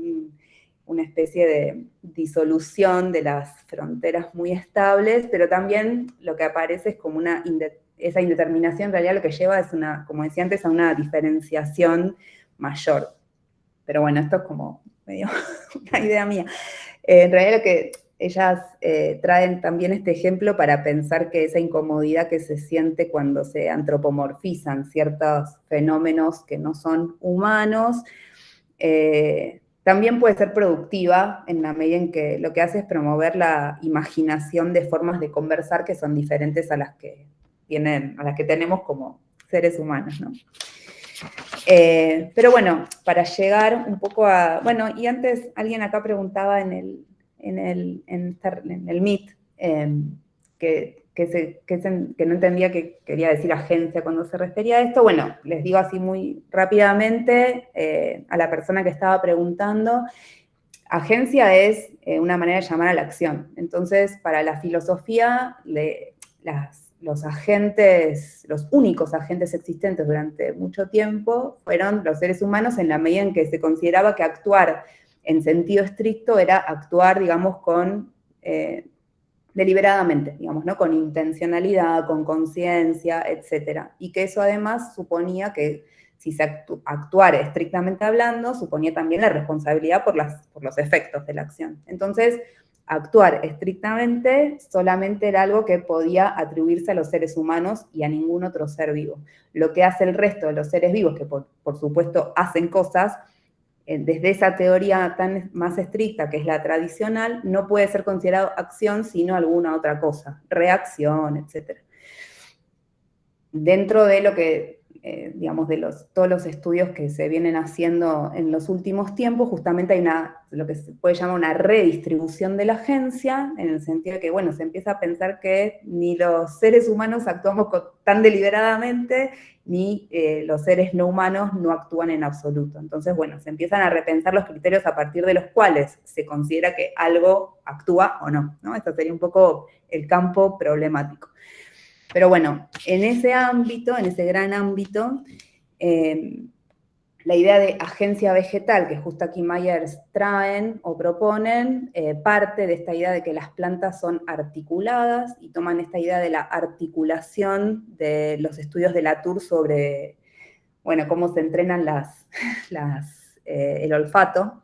una especie de disolución de las fronteras muy estables, pero también lo que aparece es como esa indeterminación, en realidad lo que lleva es como decía antes, a una diferenciación mayor. Pero bueno, esto es como medio una idea mía. En realidad lo que ellas traen también este ejemplo para pensar que esa incomodidad que se siente cuando se antropomorfizan ciertos fenómenos que no son humanos, también puede ser productiva en la medida en que lo que hace es promover la imaginación de formas de conversar que son diferentes a las que tenemos como seres humanos, ¿no? Pero bueno, para llegar un poco a... Bueno, y antes alguien acá preguntaba en el Meet que no entendía que quería decir agencia cuando se refería a esto. Bueno, les digo así muy rápidamente a la persona que estaba preguntando, agencia es una manera de llamar a la acción. Entonces, para la filosofía, los agentes, los únicos agentes existentes durante mucho tiempo fueron los seres humanos, en la medida en que se consideraba que actuar en sentido estricto era actuar, digamos, deliberadamente, digamos, ¿no? Con intencionalidad, con conciencia, etc. Y que eso además suponía que si se actuara estrictamente hablando, suponía también la responsabilidad por los efectos de la acción. Entonces, actuar estrictamente solamente era algo que podía atribuirse a los seres humanos y a ningún otro ser vivo. Lo que hace el resto de los seres vivos, que por supuesto hacen cosas, desde esa teoría tan más estricta, que es la tradicional, no puede ser considerado acción sino alguna otra cosa, reacción, etc. Dentro de lo que, digamos, de todos los estudios que se vienen haciendo en los últimos tiempos, justamente hay lo que se puede llamar una redistribución de la agencia, en el sentido de que, bueno, se empieza a pensar que ni los seres humanos actuamos tan deliberadamente, ni los seres no humanos no actúan en absoluto. Entonces, bueno, se empiezan a repensar los criterios a partir de los cuales se considera que algo actúa o no, ¿no? Esto sería un poco el campo problemático. Pero bueno, en ese ámbito, en ese gran ámbito, la idea de agencia vegetal que justo aquí Myers traen o proponen, parte de esta idea de que las plantas son articuladas y toman esta idea de la articulación de los estudios de Latour sobre, bueno, cómo se entrenan el olfato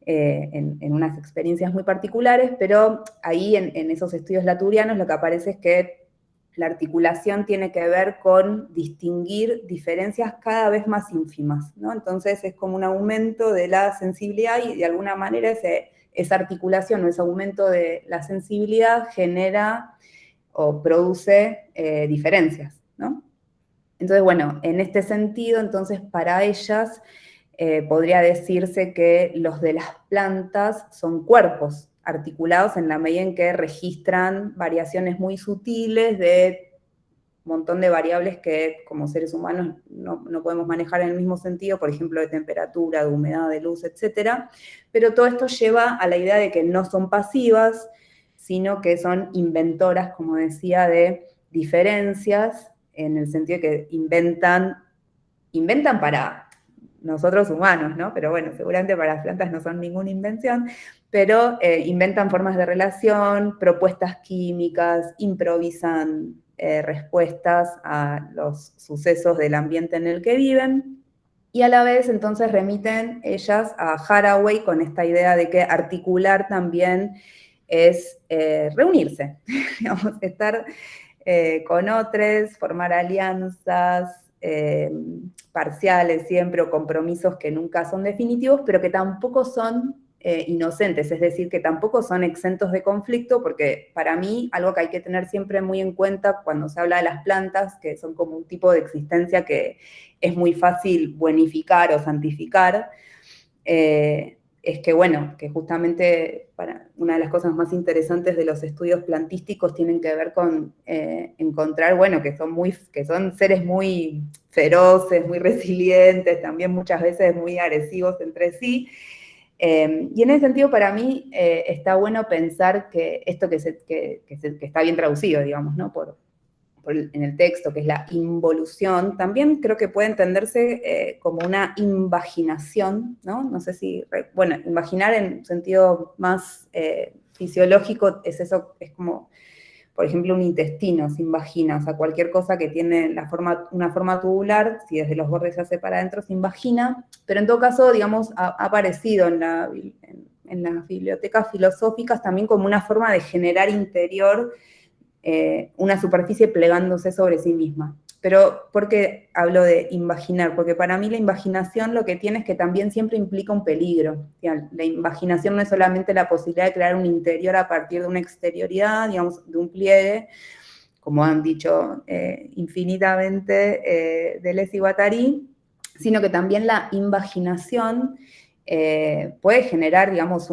en unas experiencias muy particulares, pero ahí en esos estudios laturianos lo que aparece es que la articulación tiene que ver con distinguir diferencias cada vez más ínfimas, ¿no? Entonces es como un aumento de la sensibilidad y de alguna manera esa articulación o ese aumento de la sensibilidad genera o produce diferencias, ¿no? Entonces, bueno, en este sentido, entonces para ellas podría decirse que los de las plantas son cuerpos articulados en la medida en que registran variaciones muy sutiles de un montón de variables que como seres humanos no podemos manejar en el mismo sentido, por ejemplo, de temperatura, de humedad, de luz, etc. Pero todo esto lleva a la idea de que no son pasivas, sino que son inventoras, como decía, de diferencias, en el sentido de que inventan para nosotros humanos, ¿no? Pero bueno, seguramente para las plantas no son ninguna invención, pero inventan formas de relación, propuestas químicas, improvisan respuestas a los sucesos del ambiente en el que viven, y a la vez entonces remiten ellas a Haraway con esta idea de que articular también es reunirse, digamos, estar con otros, formar alianzas, parciales siempre, o compromisos que nunca son definitivos, pero que tampoco son inocentes, es decir, que tampoco son exentos de conflicto, porque para mí algo que hay que tener siempre muy en cuenta cuando se habla de las plantas, que son como un tipo de existencia que es muy fácil buenificar o santificar, es que, bueno, que justamente una de las cosas más interesantes de los estudios plantísticos tienen que ver con encontrar, bueno, que son seres muy feroces, muy resilientes, también muchas veces muy agresivos entre sí. Y en ese sentido, para mí, está bueno pensar que esto que está bien traducido, digamos, ¿no? En el texto, que es la involución, también creo que puede entenderse como una invaginación, ¿no? No sé si, bueno, imaginar en sentido más fisiológico es eso, es como, por ejemplo, un intestino se invagina, o sea, cualquier cosa que tiene una forma tubular, si desde los bordes se hace para adentro, se invagina, pero en todo caso, digamos, ha aparecido en las bibliotecas filosóficas también como una forma de generar interior una superficie plegándose sobre sí misma. Pero, ¿por qué hablo de invaginar? Porque para mí la invaginación lo que tiene es que también siempre implica un peligro. La invaginación no es solamente la posibilidad de crear un interior a partir de una exterioridad, digamos, de un pliegue, como han dicho infinitamente Deleuze y Guattari, sino que también la invaginación puede generar, digamos,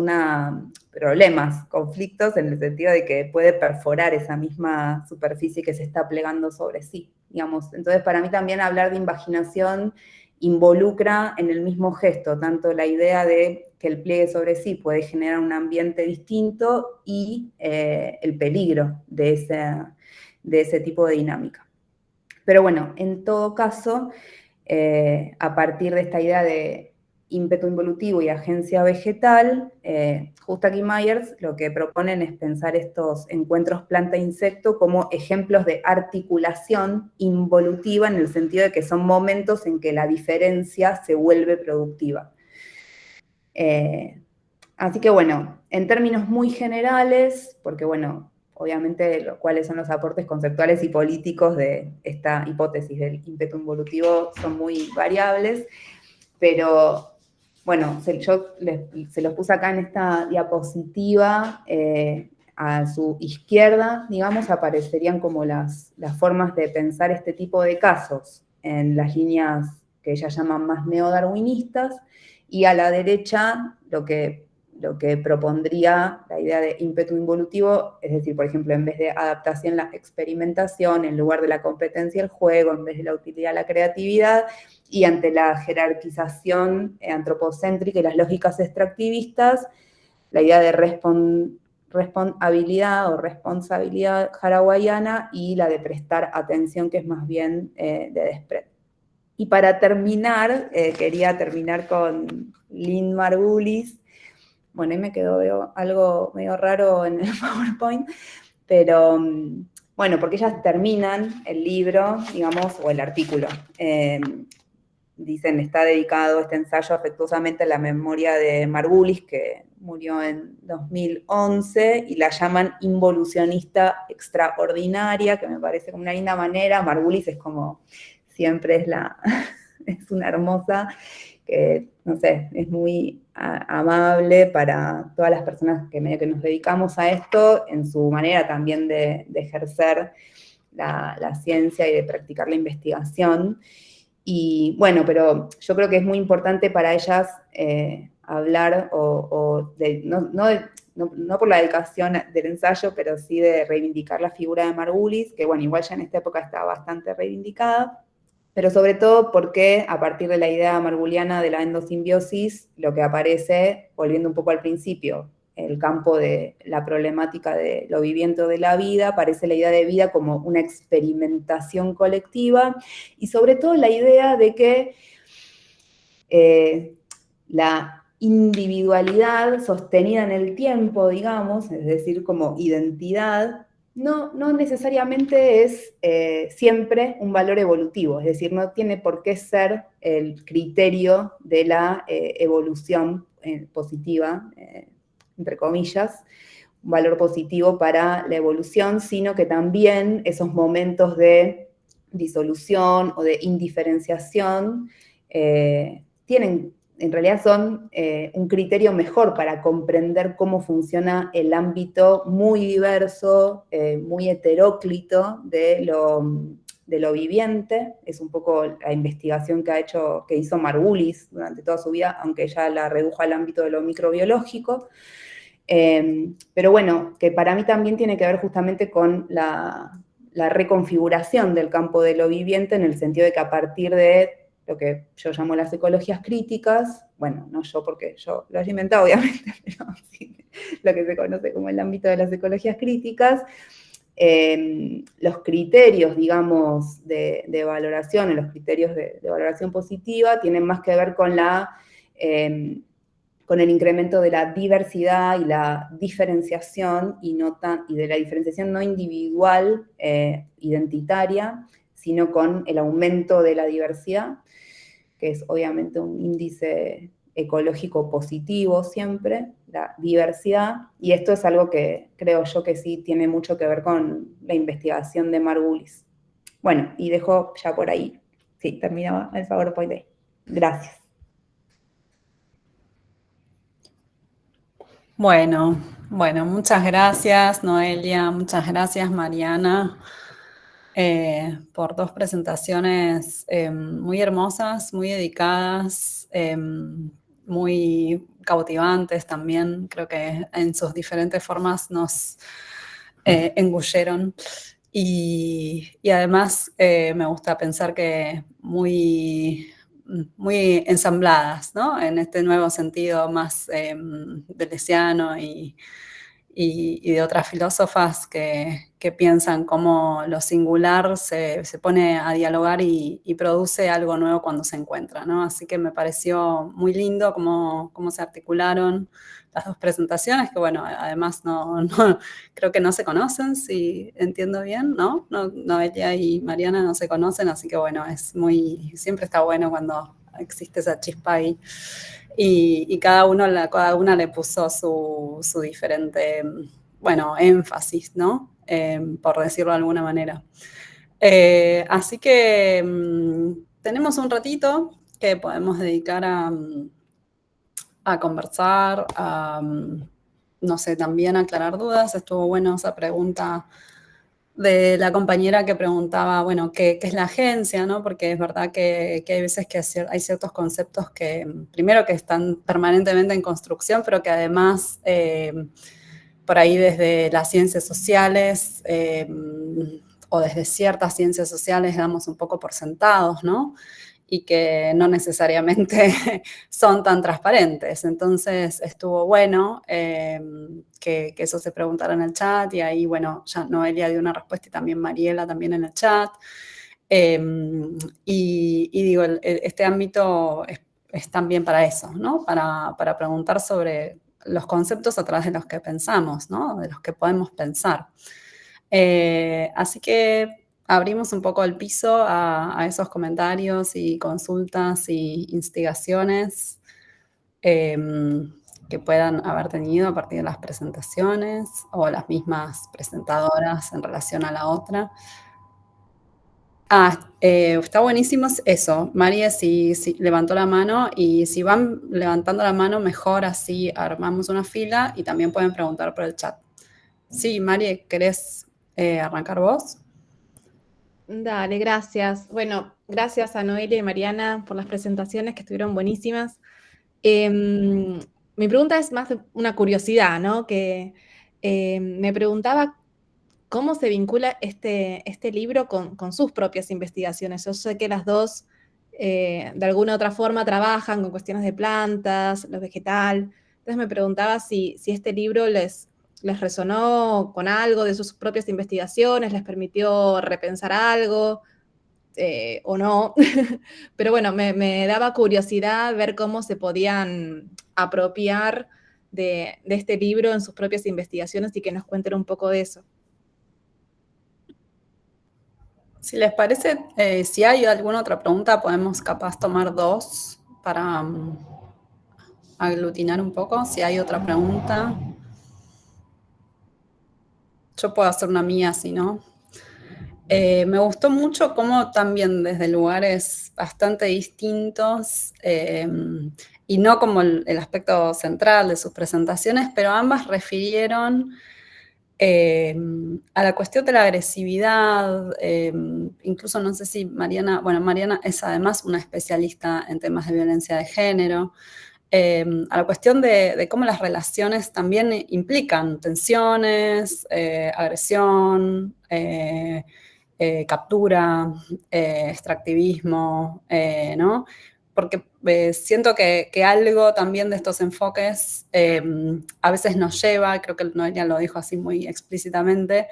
problemas, conflictos, en el sentido de que puede perforar esa misma superficie que se está plegando sobre sí, digamos. Entonces, para mí también hablar de invaginación involucra en el mismo gesto tanto la idea de que el pliegue sobre sí puede generar un ambiente distinto y el peligro de ese tipo de dinámica. Pero bueno, en todo caso, a partir de esta idea de ímpetu involutivo y agencia vegetal, Hustack y Myers lo que proponen es pensar estos encuentros planta-insecto como ejemplos de articulación involutiva, en el sentido de que son momentos en que la diferencia se vuelve productiva. Así que bueno, en términos muy generales, porque bueno, obviamente cuáles son los aportes conceptuales y políticos de esta hipótesis del ímpetu involutivo son muy variables, pero bueno, se los puse acá en esta diapositiva. A su izquierda, digamos, aparecerían como las formas de pensar este tipo de casos en las líneas que ella llama más neodarwinistas, y a la derecha lo que propondría la idea de ímpetu involutivo, es decir, por ejemplo, en vez de adaptación, la experimentación, en lugar de la competencia, el juego, en vez de la utilidad, la creatividad, y ante la jerarquización antropocéntrica y las lógicas extractivistas, la idea de responsabilidad o responsabilidad haraguayana, y la de prestar atención, que es más bien de desprecio. Y para terminar, quería terminar con Lynn Margulis. Bueno, ahí me quedó algo medio raro en el PowerPoint, pero bueno, porque ellas terminan el libro, digamos, o el artículo. Dicen, está dedicado este ensayo afectuosamente a la memoria de Margulis, que murió en 2011, y la llaman involucionista extraordinaria, que me parece como una linda manera. Margulis es como, siempre es una hermosa, que, no sé, es muy amable para todas las personas que medio que nos dedicamos a esto, en su manera también de ejercer la ciencia y de practicar la investigación. Y bueno, pero yo creo que es muy importante para ellas hablar no por la dedicación del ensayo, pero sí de reivindicar la figura de Margulis, que bueno, igual ya en esta época está bastante reivindicada, pero sobre todo porque a partir de la idea marguliana de la endosimbiosis, lo que aparece, volviendo un poco al principio, el campo de la problemática de lo viviente de la vida, aparece la idea de vida como una experimentación colectiva, y sobre todo la idea de que la individualidad sostenida en el tiempo, digamos, es decir, como identidad, no necesariamente es siempre un valor evolutivo, es decir, no tiene por qué ser el criterio de la evolución positiva, entre comillas, un valor positivo para la evolución, sino que también esos momentos de disolución o de indiferenciación en realidad son un criterio mejor para comprender cómo funciona el ámbito muy diverso, muy heteróclito de lo viviente. Es un poco la investigación que hizo Margulis durante toda su vida, aunque ella la redujo al ámbito de lo microbiológico. Pero bueno, que para mí también tiene que ver justamente con la reconfiguración del campo de lo viviente, en el sentido de que a partir de lo que yo llamo las ecologías críticas, bueno, no yo porque yo lo he inventado obviamente, pero sí, lo que se conoce como el ámbito de las ecologías críticas, los criterios, digamos, de valoración, los criterios de valoración positiva, tienen más que ver con con el incremento de la diversidad y la diferenciación, y de la diferenciación no individual, identitaria, sino con el aumento de la diversidad, que es obviamente un índice ecológico positivo siempre, la diversidad, y esto es algo que creo yo que sí tiene mucho que ver con la investigación de Margulis. Bueno, y dejo ya por ahí, sí, terminaba el PowerPoint ahí. Gracias. Bueno, muchas gracias, Noelia, muchas gracias, Mariana, por dos presentaciones muy hermosas, muy dedicadas, muy cautivantes también. Creo que en sus diferentes formas nos engulleron. Y además me gusta pensar que muy ensambladas, ¿no? En este nuevo sentido más deleuziano y de otras filósofas que piensan cómo lo singular se pone a dialogar y produce algo nuevo cuando se encuentra, ¿no? Así que me pareció muy lindo cómo se articularon las dos presentaciones, que bueno, además creo que no se conocen, si entiendo bien, ¿no? Noelia y Mariana no se conocen, así que bueno, siempre está bueno cuando existe esa chispa ahí. Y cada una le puso su diferente, bueno, énfasis, ¿no? Por decirlo de alguna manera. Así que tenemos un ratito que podemos dedicar a conversar, no sé, también aclarar dudas. Estuvo bueno esa pregunta de la compañera que preguntaba, bueno, ¿qué es la agencia? ¿No? Porque es verdad que hay veces que hay ciertos conceptos que, primero, que están permanentemente en construcción, pero que además, por ahí desde las ciencias sociales o desde ciertas ciencias sociales damos un poco por sentados, ¿no? Y que no necesariamente son tan transparentes. Entonces estuvo bueno que eso se preguntara en el chat y ahí, bueno, ya Noelia dio una respuesta y también Mariela también en el chat. Y digo, este ámbito es también para eso, ¿no? Para preguntar sobre los conceptos a través de los que pensamos, ¿no? De los que podemos pensar. Así que abrimos un poco el piso a esos comentarios y consultas y instigaciones que puedan haber tenido a partir de las presentaciones o las mismas presentadoras en relación a la otra. Está buenísimo eso. María si levantó la mano y si van levantando la mano, mejor así armamos una fila y también pueden preguntar por el chat. Sí, María, ¿querés arrancar vos? Dale, gracias. Bueno, gracias a Noelia y Mariana por las presentaciones que estuvieron buenísimas. Mi pregunta es más una curiosidad, ¿no? Que me preguntaba cómo se vincula este libro con sus propias investigaciones. Yo sé que las dos, de alguna u otra forma, trabajan con cuestiones de plantas, lo vegetal. Entonces me preguntaba si este libro les resonó con algo de sus propias investigaciones, les permitió repensar algo, o no. Pero bueno, me daba curiosidad ver cómo se podían apropiar de este libro en sus propias investigaciones y que nos cuenten un poco de eso. Si les parece, si hay alguna otra pregunta, podemos capaz tomar dos para aglutinar un poco. Si hay otra pregunta, yo puedo hacer una mía, si no. Me gustó mucho cómo también desde lugares bastante distintos y no como el aspecto central de sus presentaciones, pero ambas refirieron a la cuestión de la agresividad, incluso no sé si Mariana es además una especialista en temas de violencia de género, a la cuestión de cómo las relaciones también implican tensiones, agresión, captura, extractivismo, ¿no? Porque siento que algo también de estos enfoques a veces nos lleva, creo que Noelia lo dijo así muy explícitamente,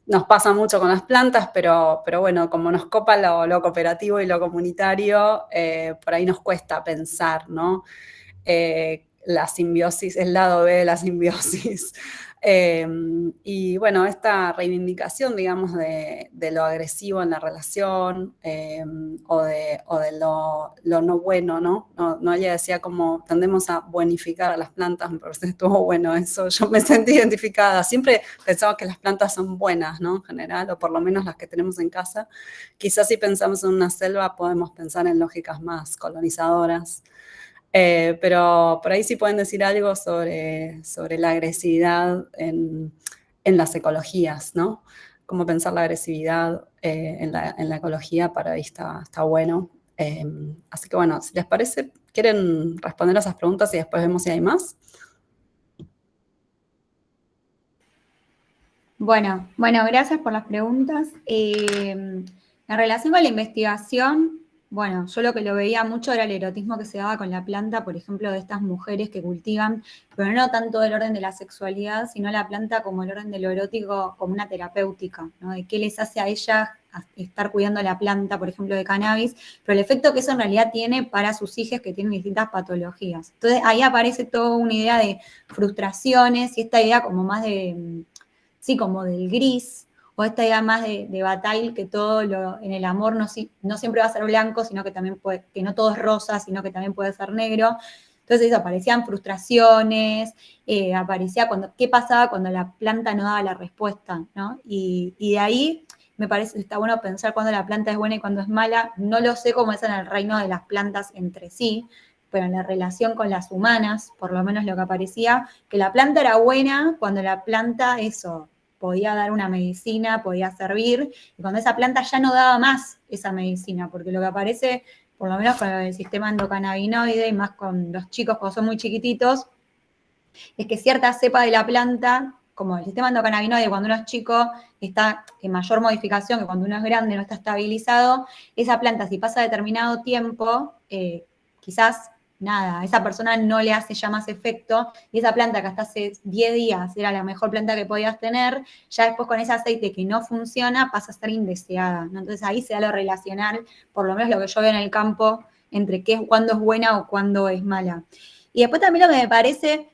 nos pasa mucho con las plantas, pero bueno, como nos copa lo cooperativo y lo comunitario, por ahí nos cuesta pensar, ¿no? La simbiosis, el lado B de la simbiosis. Y bueno, esta reivindicación, digamos, de lo agresivo en la relación o de lo no bueno, ¿no? No, ella decía como tendemos a buenificar a las plantas, me parece que estuvo bueno eso, yo me sentí identificada, siempre pensaba que las plantas son buenas, ¿no? En general, o por lo menos las que tenemos en casa. Quizás si pensamos en una selva podemos pensar en lógicas más colonizadoras. Pero por ahí sí pueden decir algo sobre la agresividad en las ecologías, ¿no? Cómo pensar la agresividad en la ecología para ahí está bueno. Así que bueno, si les parece, ¿quieren responder a esas preguntas y después vemos si hay más? Bueno, gracias por las preguntas. En relación con la investigación, bueno, yo lo que lo veía mucho era el erotismo que se daba con la planta, por ejemplo, de estas mujeres que cultivan, pero no tanto del orden de la sexualidad, sino la planta como el orden de lo erótico, como una terapéutica, ¿no? De qué les hace a ellas estar cuidando la planta, por ejemplo, de cannabis, pero el efecto que eso en realidad tiene para sus hijas que tienen distintas patologías. Entonces ahí aparece toda una idea de frustraciones y esta idea como más de, sí, como del gris, o esta idea más de Bataille, que todo en el amor no siempre va a ser blanco, sino que también que no todo es rosa, sino que también puede ser negro. Entonces eso, aparecían frustraciones, aparecía qué pasaba cuando la planta no daba la respuesta, ¿no? Y de ahí me parece que está bueno pensar cuándo la planta es buena y cuándo es mala. No lo sé cómo es en el reino de las plantas entre sí, pero en la relación con las humanas, por lo menos lo que aparecía, que la planta era buena cuando la planta, eso, podía dar una medicina, podía servir, y cuando esa planta ya no daba más esa medicina, porque lo que aparece, por lo menos con el sistema endocannabinoide, y más con los chicos cuando son muy chiquititos, es que cierta cepa de la planta, como el sistema endocannabinoide cuando uno es chico está en mayor modificación que cuando uno es grande, no está estabilizado, esa planta si pasa determinado tiempo, quizás nada, a esa persona no le hace ya más efecto, y esa planta que hasta hace 10 días era la mejor planta que podías tener, ya después con ese aceite que no funciona pasa a ser indeseada, ¿no? Entonces ahí se da lo relacional, por lo menos lo que yo veo en el campo, entre cuándo es buena o cuándo es mala. Y después también lo que me parece,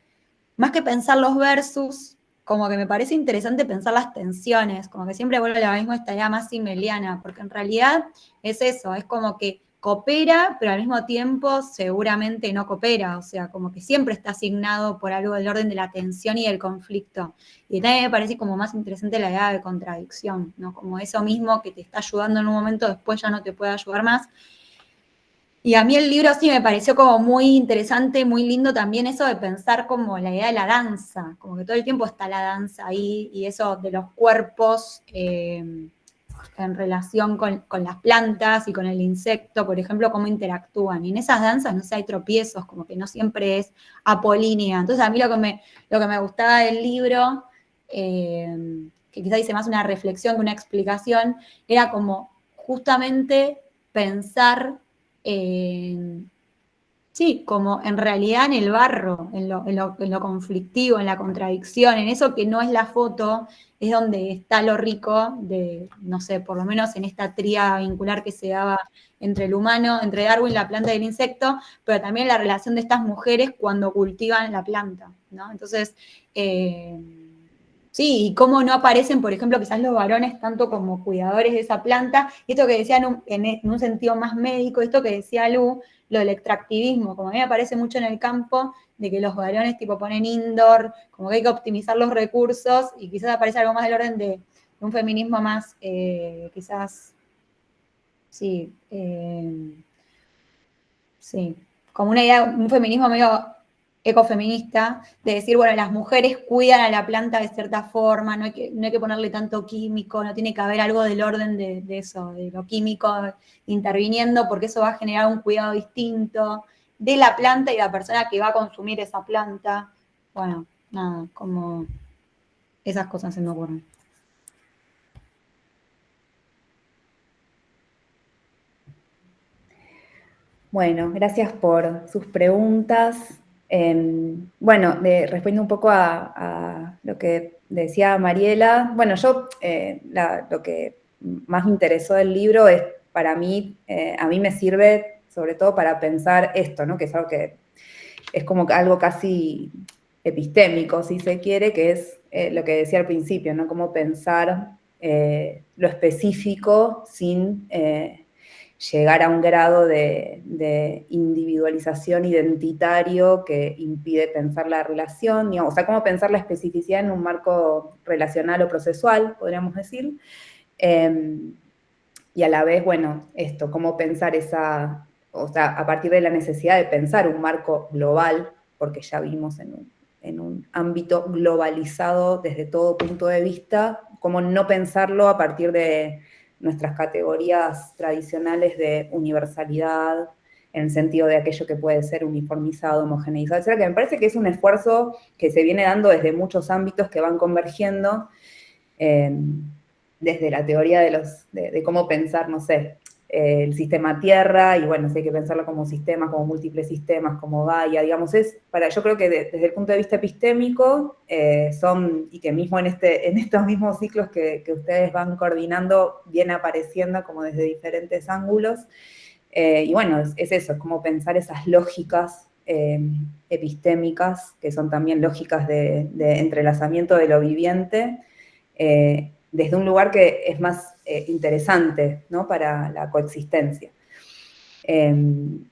más que pensar los versus, como que me parece interesante pensar las tensiones, como que siempre vuelvo a la misma esta idea más simeliana, porque en realidad es eso, es como que coopera, pero al mismo tiempo seguramente no coopera, o sea, como que siempre está asignado por algo del orden de la tensión y del conflicto. Y también me parece como más interesante la idea de contradicción, ¿no? Como eso mismo que te está ayudando en un momento, después ya no te puede ayudar más. Y a mí el libro sí me pareció como muy interesante, muy lindo también eso de pensar como la idea de la danza, como que todo el tiempo está la danza ahí y eso de los cuerpos en relación con las plantas y con el insecto, por ejemplo, cómo interactúan. Y en esas danzas, no sé, hay tropiezos, como que no siempre es apolínea. Entonces a mí lo que me gustaba del libro, que quizá dice más una reflexión que una explicación, era como justamente pensar sí, como en realidad en el barro, en lo conflictivo, en la contradicción, en eso que no es la foto, es donde está lo rico de, no sé, por lo menos en esta tríada vincular que se daba entre el humano, entre Darwin, la planta y el insecto, pero también la relación de estas mujeres cuando cultivan la planta, ¿no? Entonces, sí, y cómo no aparecen, por ejemplo, quizás los varones tanto como cuidadores de esa planta, y esto que decía en un sentido más médico, esto que decía Lu, lo del extractivismo, como a mí me aparece mucho en el campo, de que los varones tipo ponen indoor, como que hay que optimizar los recursos, y quizás aparece algo más del orden de un feminismo más, quizás, sí, sí, como una idea, un feminismo medio ecofeminista, de decir, bueno, las mujeres cuidan a la planta de cierta forma, no hay que ponerle tanto químico, no tiene que haber algo del orden de eso, de lo químico interviniendo, porque eso va a generar un cuidado distinto de la planta y la persona que va a consumir esa planta. Bueno, nada, como esas cosas se me ocurren. Bueno, gracias por sus preguntas. Bueno, respondiendo un poco a lo que decía Mariela, bueno, yo lo que más me interesó del libro es, para mí, a mí me sirve sobre todo para pensar esto, ¿no? Que es algo que es como algo casi epistémico, si se quiere, que es lo que decía al principio, ¿no? Cómo pensar lo específico sin llegar a un grado de individualización identitario que impide pensar la relación, digamos, o sea, cómo pensar la especificidad en un marco relacional o procesual, podríamos decir, y a la vez, bueno, esto, cómo pensar esa, o sea, a partir de la necesidad de pensar un marco global, porque ya vimos en un ámbito globalizado desde todo punto de vista, cómo no pensarlo a partir de nuestras categorías tradicionales de universalidad, en el sentido de aquello que puede ser uniformizado, homogeneizado, etcétera, que me parece que es un esfuerzo que se viene dando desde muchos ámbitos que van convergiendo, desde la teoría de cómo pensar, no sé, el sistema Tierra, y bueno, si hay que pensarlo como sistemas, como múltiples sistemas, como Gaia, digamos, yo creo que desde el punto de vista epistémico, y que mismo en estos mismos ciclos que ustedes van coordinando, viene apareciendo como desde diferentes ángulos, y bueno, es eso, es como pensar esas lógicas epistémicas, que son también lógicas de entrelazamiento de lo viviente, desde un lugar que es más interesante, ¿no? Para la coexistencia. En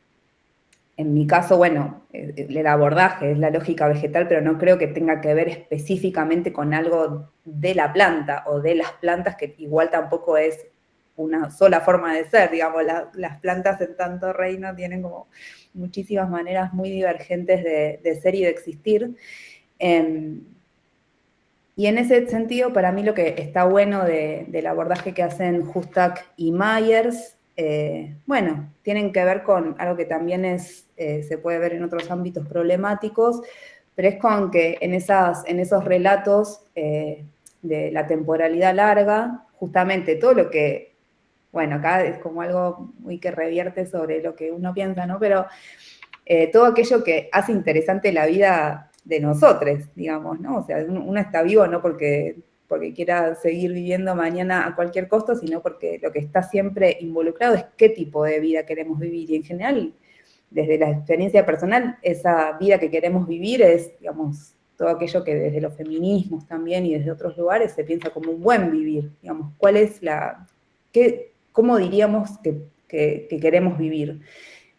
mi caso, bueno, el abordaje es la lógica vegetal, pero no creo que tenga que ver específicamente con algo de la planta o de las plantas, que igual tampoco es una sola forma de ser, digamos, las plantas en tanto reino tienen como muchísimas maneras muy divergentes de ser y de existir. Y en ese sentido, para mí lo que está bueno del abordaje que hacen Hustak y Myers, bueno, tienen que ver con algo que también se puede ver en otros ámbitos problemáticos, pero es con que en esos relatos de la temporalidad larga, justamente todo lo que, bueno, acá es como algo muy que revierte sobre lo que uno piensa, ¿no? Pero todo aquello que hace interesante la vida de nosotros, digamos, ¿no? O sea, uno está vivo no porque quiera seguir viviendo mañana a cualquier costo, sino porque lo que está siempre involucrado es qué tipo de vida queremos vivir. Y en general, desde la experiencia personal, esa vida que queremos vivir es, digamos, todo aquello que desde los feminismos también y desde otros lugares se piensa como un buen vivir, digamos, ¿cuál es cómo diríamos que queremos vivir?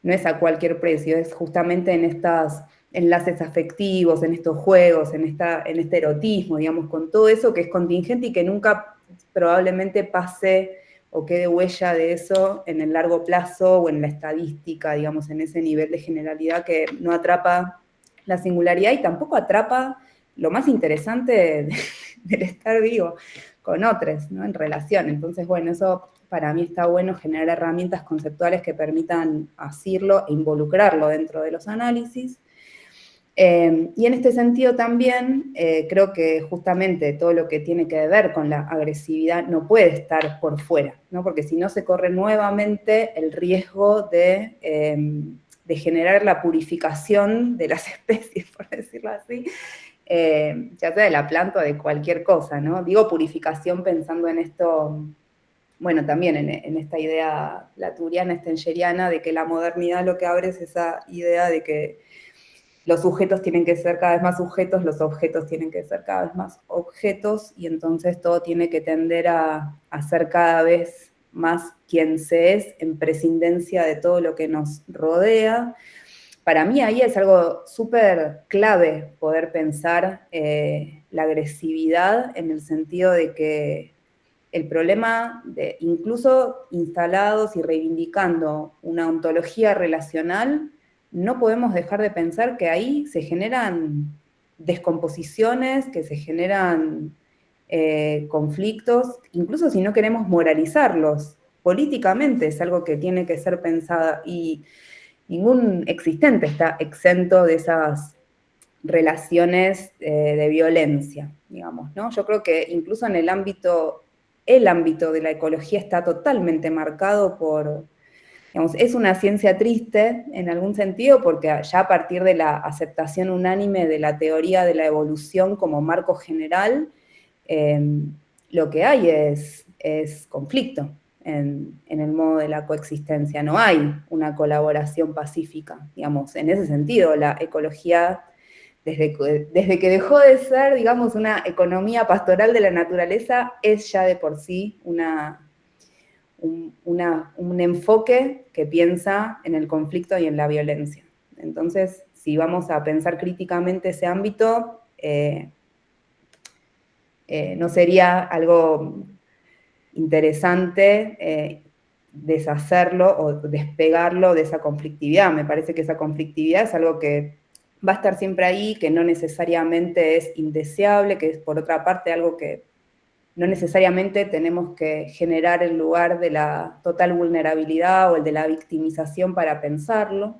No es a cualquier precio, es justamente en estos enlaces afectivos, en estos juegos, en este erotismo, digamos, con todo eso que es contingente y que nunca probablemente pase o quede huella de eso en el largo plazo o en la estadística, digamos, en ese nivel de generalidad que no atrapa la singularidad y tampoco atrapa lo más interesante del estar vivo con otros, ¿no? En relación. Entonces, bueno, eso para mí está bueno, generar herramientas conceptuales que permitan asirlo e involucrarlo dentro de los análisis. Y en este sentido también creo que justamente todo lo que tiene que ver con la agresividad no puede estar por fuera, ¿no? Porque si no se corre nuevamente el riesgo de generar la purificación de las especies, por decirlo así, ya sea de la planta o de cualquier cosa, ¿no? Digo purificación pensando en esto, bueno, también en esta idea laturiana, stengeriana, de que la modernidad lo que abre es esa idea de que los sujetos tienen que ser cada vez más sujetos, los objetos tienen que ser cada vez más objetos, y entonces todo tiene que tender a ser cada vez más quien se es, en prescindencia de todo lo que nos rodea. Para mí ahí es algo súper clave poder pensar la agresividad en el sentido de que el problema de incluso instalados y reivindicando una ontología relacional, no podemos dejar de pensar que ahí se generan descomposiciones, que se generan conflictos, incluso si no queremos moralizarlos. Políticamente es algo que tiene que ser pensado y ningún existente está exento de esas relaciones de violencia, digamos, ¿no? Yo creo que incluso en el ámbito de la ecología está totalmente marcado por, digamos, es una ciencia triste en algún sentido, porque ya a partir de la aceptación unánime de la teoría de la evolución como marco general, lo que hay es conflicto en el modo de la coexistencia. No hay una colaboración pacífica, digamos. En ese sentido, la ecología, desde que dejó de ser, digamos, una economía pastoral de la naturaleza, es ya de por sí un enfoque que piensa en el conflicto y en la violencia. Entonces, si vamos a pensar críticamente ese ámbito, no sería algo interesante deshacerlo o despegarlo de esa conflictividad. Me parece que esa conflictividad es algo que va a estar siempre ahí, que no necesariamente es indeseable, que es por otra parte algo que no necesariamente tenemos que generar el lugar de la total vulnerabilidad o el de la victimización para pensarlo,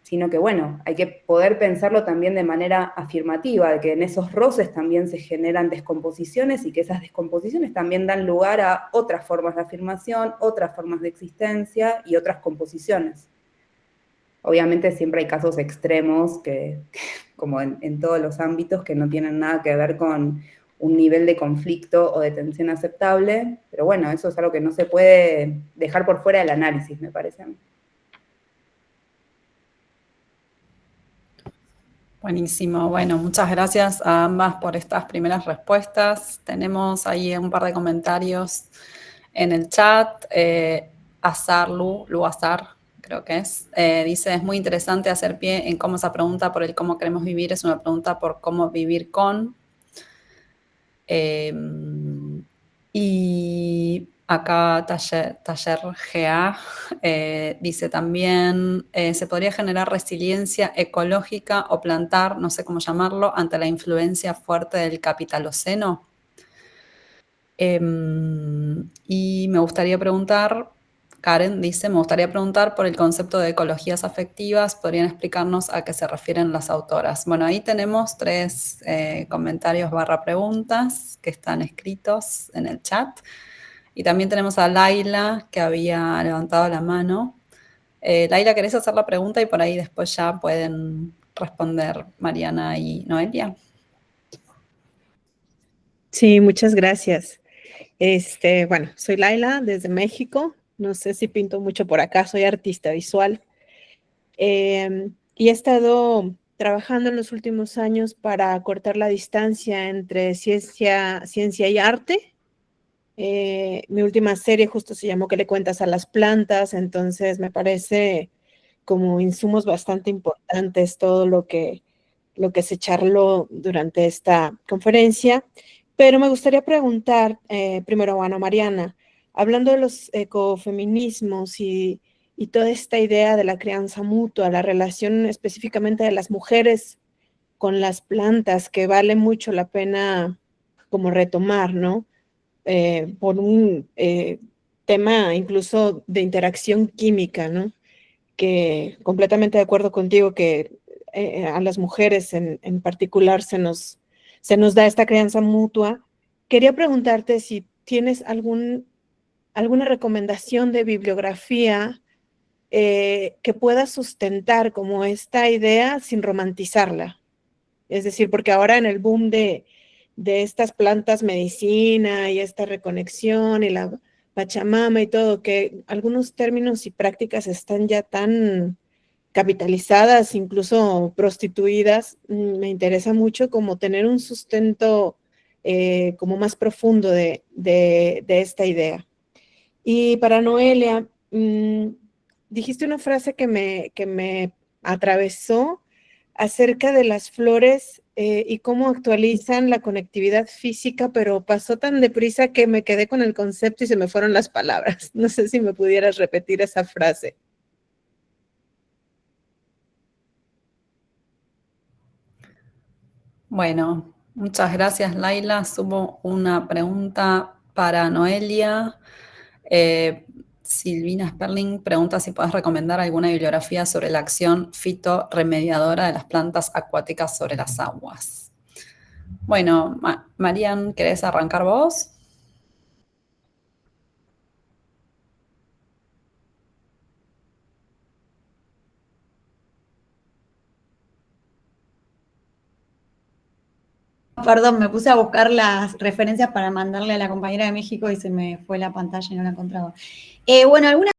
sino que, bueno, hay que poder pensarlo también de manera afirmativa, de que en esos roces también se generan descomposiciones y que esas descomposiciones también dan lugar a otras formas de afirmación, otras formas de existencia y otras composiciones. Obviamente siempre hay casos extremos como en todos los ámbitos, que no tienen nada que ver con un nivel de conflicto o de tensión aceptable, pero bueno, eso es algo que no se puede dejar por fuera del análisis, me parece a mí. Buenísimo. Bueno, muchas gracias a ambas por estas primeras respuestas. Tenemos ahí un par de comentarios en el chat. Azar, Lu Azar, creo que es. Dice, es muy interesante hacer pie en cómo esa pregunta por el cómo queremos vivir es una pregunta por cómo vivir con. Y Acá Taller GA dice también, se podría generar resiliencia ecológica o plantar, no sé cómo llamarlo, ante la influencia fuerte del capitaloceno. Y me gustaría preguntar, Karen dice, me gustaría preguntar por el concepto de ecologías afectivas, ¿podrían explicarnos a qué se refieren las autoras? Bueno, ahí tenemos 3 comentarios / preguntas que están escritos en el chat. Y también tenemos a Laila, que había levantado la mano. Laila, ¿querés hacer la pregunta? Y por ahí después ya pueden responder Mariana y Noelia. Sí, muchas gracias. Bueno, soy Laila desde México. No sé si pinto mucho por acá, soy artista visual. Y he estado trabajando en los últimos años para cortar la distancia entre ciencia y arte. Mi última serie justo se llamó ¿Qué le cuentas a las plantas? Entonces me parece como insumos bastante importantes todo lo que se charló durante esta conferencia. Pero me gustaría preguntar primero a Ana Mariana, hablando de los ecofeminismos y toda esta idea de la crianza mutua, la relación específicamente de las mujeres con las plantas, que vale mucho la pena como retomar, ¿no? Por un tema incluso de interacción química, ¿no? Que completamente de acuerdo contigo que a las mujeres en particular se nos da esta crianza mutua. Quería preguntarte si tienes alguna recomendación de bibliografía que pueda sustentar como esta idea sin romantizarla. Es decir, porque ahora en el boom de estas plantas medicina y esta reconexión y la Pachamama y todo, que algunos términos y prácticas están ya tan capitalizadas, incluso prostituidas, me interesa mucho como tener un sustento como más profundo de esta idea. Y para Noelia, dijiste una frase que me atravesó acerca de las flores y cómo actualizan la conectividad física, pero pasó tan deprisa que me quedé con el concepto y se me fueron las palabras. No sé si me pudieras repetir esa frase. Bueno, muchas gracias, Laila. Subo una pregunta para Noelia. Silvina Sperling pregunta si puedes recomendar alguna bibliografía sobre la acción fitorremediadora de las plantas acuáticas sobre las aguas. Bueno, Marian, ¿querés arrancar vos? Perdón, me puse a buscar las referencias para mandarle a la compañera de México y se me fue la pantalla y no la encontraba. Bueno, algunas